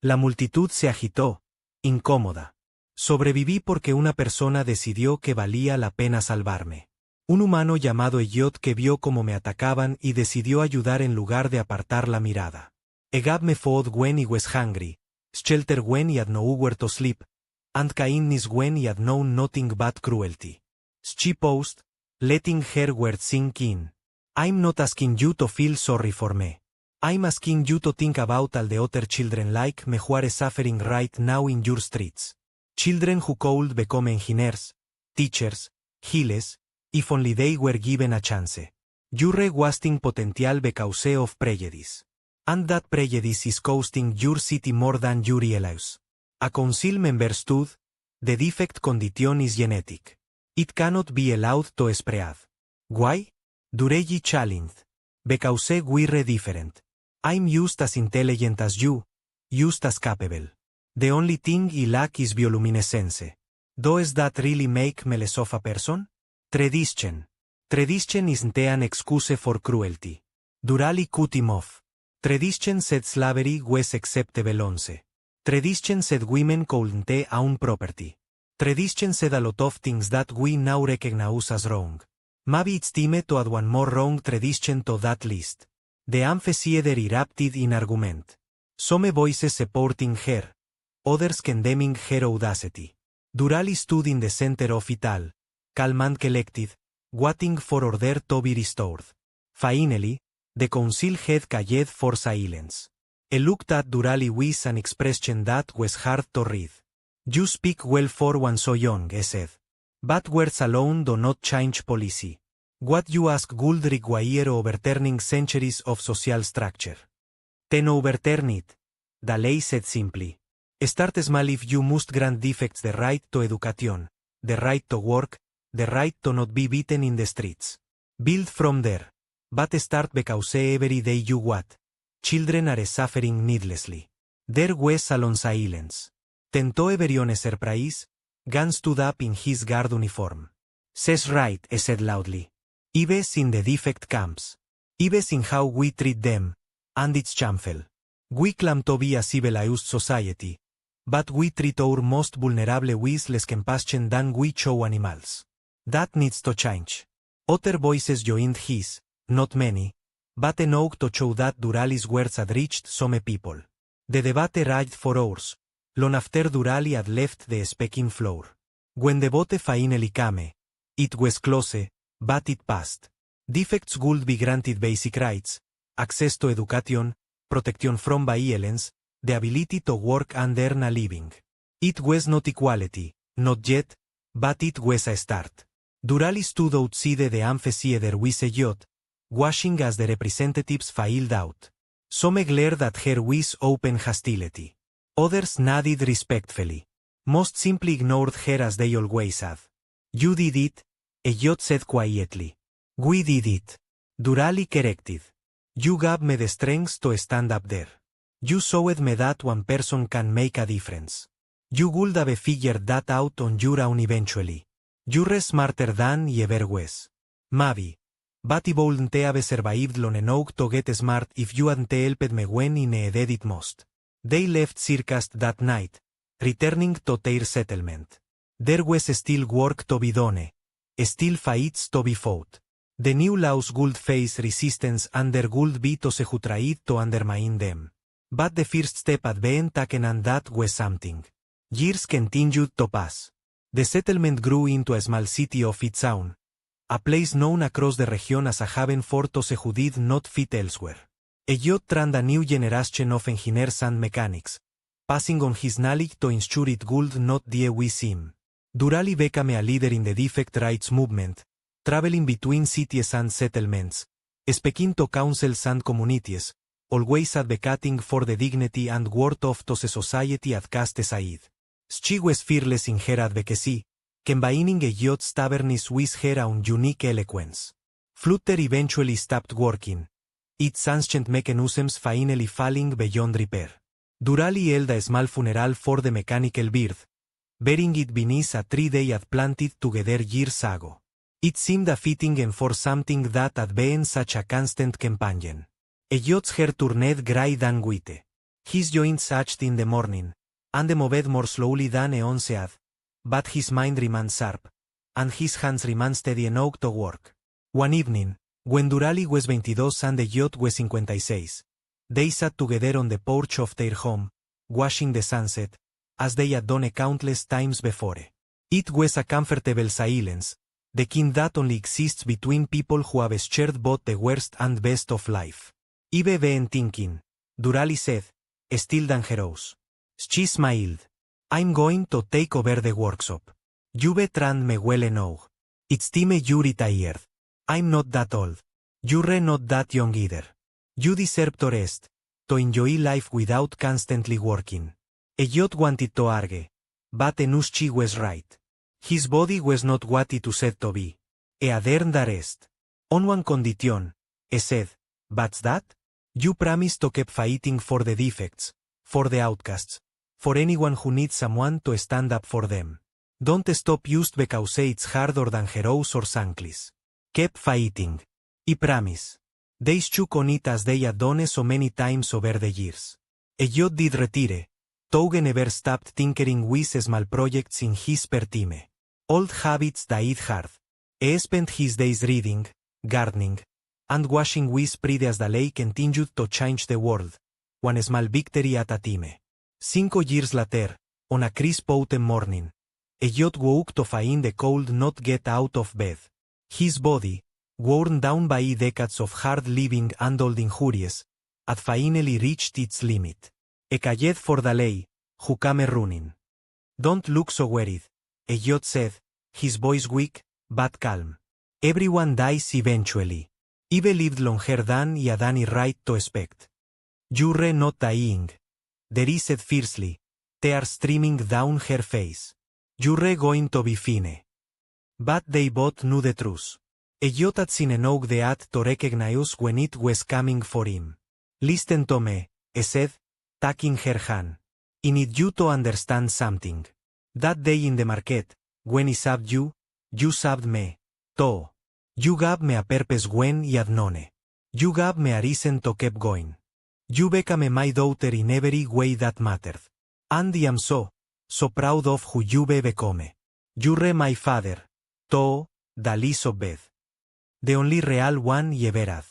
La multitud se agitó, incómoda. Sobreviví porque una persona decidió que valía la pena salvarme. Un humano llamado Elliot que vio cómo me atacaban y decidió ayudar en lugar de apartar la mirada. Egab me fod when I was hungry, shelter when I had nowhere to sleep, and kindness when I had known nothing but cruelty. She post, letting her words sink in. I'm not asking you to feel sorry for me. I'm asking you to think about all the other children like me who are suffering right now in your streets. Children who could become engineers, teachers, healers, if only they were given a chance. You're wasting potential because of prejudice. And that prejudice is costing your city more than you realize. A council member stood, the defect condition is genetic. It cannot be allowed to spread. Why? Durali challenged. Because we're different. I'm just as intelligent as you, just as capable. The only thing I lack is bioluminescence. Does that really make me less of a person? Tradition. Tradition isn't an excuse for cruelty. Durali cut him off. Tradition said slavery was acceptable 11. Tradition said women couldn't own property. Tradition said a lot of things that we now recognize as wrong. Maybe it's time to add one more wrong tradition to that list. The amphitheater erupted in argument. Some voices supporting her, others condemning her audacity. Durali stood in the center of it all, calm and collected, waiting for order to be restored. Finally, the council had called for silence. He looked at Durali with an expression that was hard to read. You speak well for one so young, he said. But words alone do not change policy. What you ask would require overturning centuries of social structure. Then overturn it, Daley said simply. Start small if you must grant defects the right to education, the right to work, the right to not be beaten in the streets. Build from there. But start because every day you what? Children are suffering needlessly. There was a long silence. Then to everyone's surprise, Gunn stood up in his guard uniform. Says right, he said loudly. Ives in the defect camps. Ives in how we treat them, and it's shameful. We claim to be a civilized society, but we treat our most vulnerable with less compassion than we show animals. That needs to change. Other voices joined his, not many, but enough to show that Durali's words had reached some people. The debate raged for hours, long after Durali had left the speaking floor. When the vote finally came, it was close, but it passed. Defects would be granted basic rights, access to education, protection from violence, the ability to work and earn a living. It was not equality, not yet, but it was a start. Durali stood outside the amphitheater with a yacht, watching as the representatives filed out. Some glared at her with open hostility. Others nodded respectfully. Most simply ignored her as they always had. You did it, Elliot said quietly. We did it. Durali corrected. You gave me the strength to stand up there. You showed me that one person can make a difference. You would have figured that out on your own eventually. You're smarter than I ever was. Maybe. But I wouldn't have survived long enough to get smart if you hadn't helped me when I needed it most. They left Circast that night, returning to their settlement. There was still work to be done, still fights to be fought. The new laws would face resistance and there would be those who tried to undermine them. But the first step had been taken and that was something. Years continued to pass. The settlement grew into a small city of its own. A place known across the region as a haven for those who did not fit elsewhere. Elliot trained a new generation of engineers and mechanics, passing on his knowledge to ensure it would not die with him. Durali became a leader in the defect rights movement, traveling between cities and settlements, speaking to councils and communities, always advocating for the dignity and worth of the society at cast aside. She was fearless in her advocacy, combining Elliot's stubbornness with her own unique eloquence. Flutter eventually stopped working, its ancient mechanisms finally falling beyond repair. Durali held a small funeral for the mechanical bird, burying it beneath a tree they had planted together years ago. It seemed a fitting end for something that had been such a constant companion. Elliot's hair turned grey than white. His joints ached in the morning, and moved more slowly than a had, but his mind remained sharp, and his hands remained steady enough to work. One evening, when Durali was 22 and Elliot was 56, they sat together on the porch of their home, watching the sunset, as they had done countless times before. It was a comfortable silence, the kind that only exists between people who have shared both the worst and best of life. I've been thinking, Durali said, still dangerous. She smiled. I'm going to take over the workshop. You've trained me well enough. It's time you retired. I'm not that old. You're not that young either. You deserve to rest, to enjoy life without constantly working. Elliot wanted to argue, but he knew she was right. His body was not what it was said to be. He had earned a rest. On one condition, he said, what's that? You promise to keep fighting for the defects, for the outcasts, for anyone who needs someone to stand up for them. Don't stop just because it's hard or dangerous or thankless. Keep fighting. I promise. They shook on it as they had done so many times over the years. Elliot did retire. Touge never stopped tinkering with small projects in his spare time. Old habits died hard. He spent his days reading, gardening, and washing with pride as the lake continued to change the world, one small victory at a time. 5 years later, on a crisp autumn morning, Elliot woke to find the cold not get out of bed. His body, worn down by decades of hard living and old injuries, had finally reached its limit. He called for Daley, who came running. Don't look so worried, Elliot said, his voice weak, but calm. Everyone dies eventually. I've lived longer than I had any right to expect. You're not dying. Derry said fiercely, tears streaming down her face. You're going to be fine. But they both knew the truth. Elliot had seen enough that to recognize when it was coming for him. Listen to me, he said, taking her hand. I need you to understand something. That day in the market, when I saved you saved me, too. You gave me a purpose when I had none. You gave me a reason to keep going. You became my daughter in every way that mattered. And I am so proud of who you've become. You're my father, too, the least of Beth. The only real one I ever had.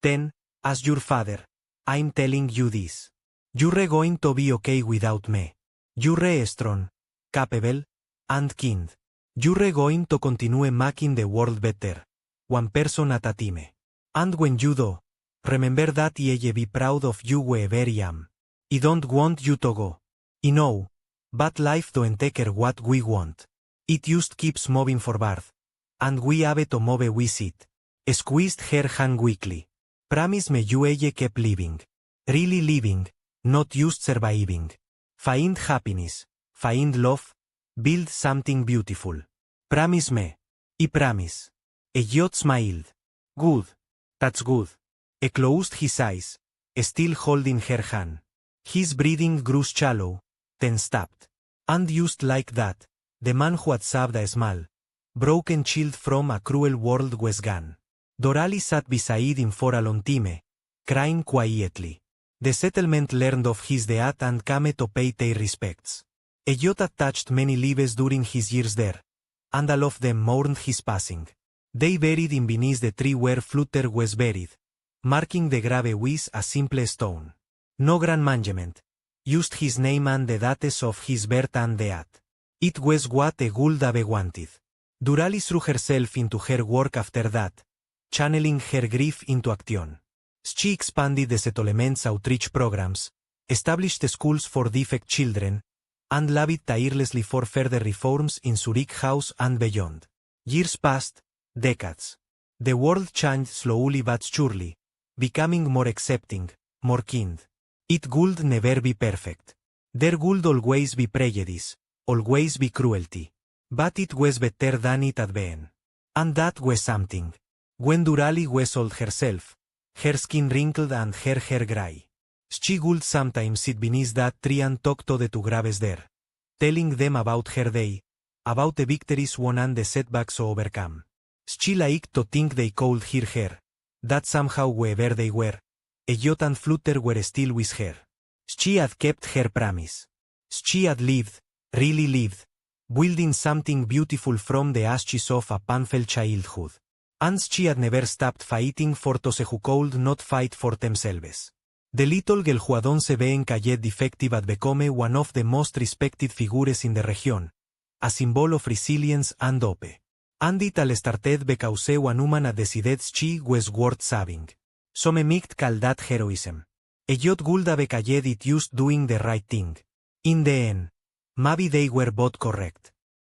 Then, as your father, I'm telling you this. You're going to be okay without me. You're strong, capable, and kind. You're going to continue making the world better, one person at a time. And when you do, remember that I'll be proud of you wherever I am. I don't want you to go. I know, but life don't take care what we want. It just keeps moving forward, and we have to move with it. Squeezed her hand weakly. Promise me you'll keep living. Really living, not just surviving. Find happiness, find love, build something beautiful. Promise me. I promise. Elliot smiled. Good. That's good. He closed his eyes, still holding her hand. His breathing grew shallow, then stopped. And just like that, the man who had saved a small, broken child from a cruel world was gone. Durali sat beside him for a long time, crying quietly. The settlement learned of his death and came to pay their respects. Elliot had touched many lives during his years there, and all of them mourned his passing. They buried him beneath the tree where Flutter was buried, marking the grave with a simple stone. No gran management. Just his name and the dates of his birth and death. It was what a would have wanted. Durali threw herself into her work after that, channeling her grief into action. She expanded the settlement's outreach programs, established schools for deaf children, and lobbied tirelessly for further reforms in Zurich House and beyond. Years passed, decades. The world changed slowly but surely, becoming more accepting, more kind. It would never be perfect. There would always be prejudice, always be cruelty. But it was better than it had been. And that was something. When Durali was old herself, her skin wrinkled and her hair gray, she would sometimes sit beneath that tree and talk to the two graves there, telling them about her day, about the victories won and the setbacks overcome. She liked to think they could hear her, that somehow wherever they were, Elliot and Flutter were still with her. She had kept her promise. She had lived, really lived, building something beautiful from the ashes of a painful childhood. And she had never stopped fighting for those who could not fight for themselves. The little girl who had once been called defective had become one of the most respected figures in the region, a symbol of resilience and hope. And it all started because one woman had decided she was worth saving. Some might call that heroism. Elliot would have called it just doing the right thing. In the end, maybe they were both correct.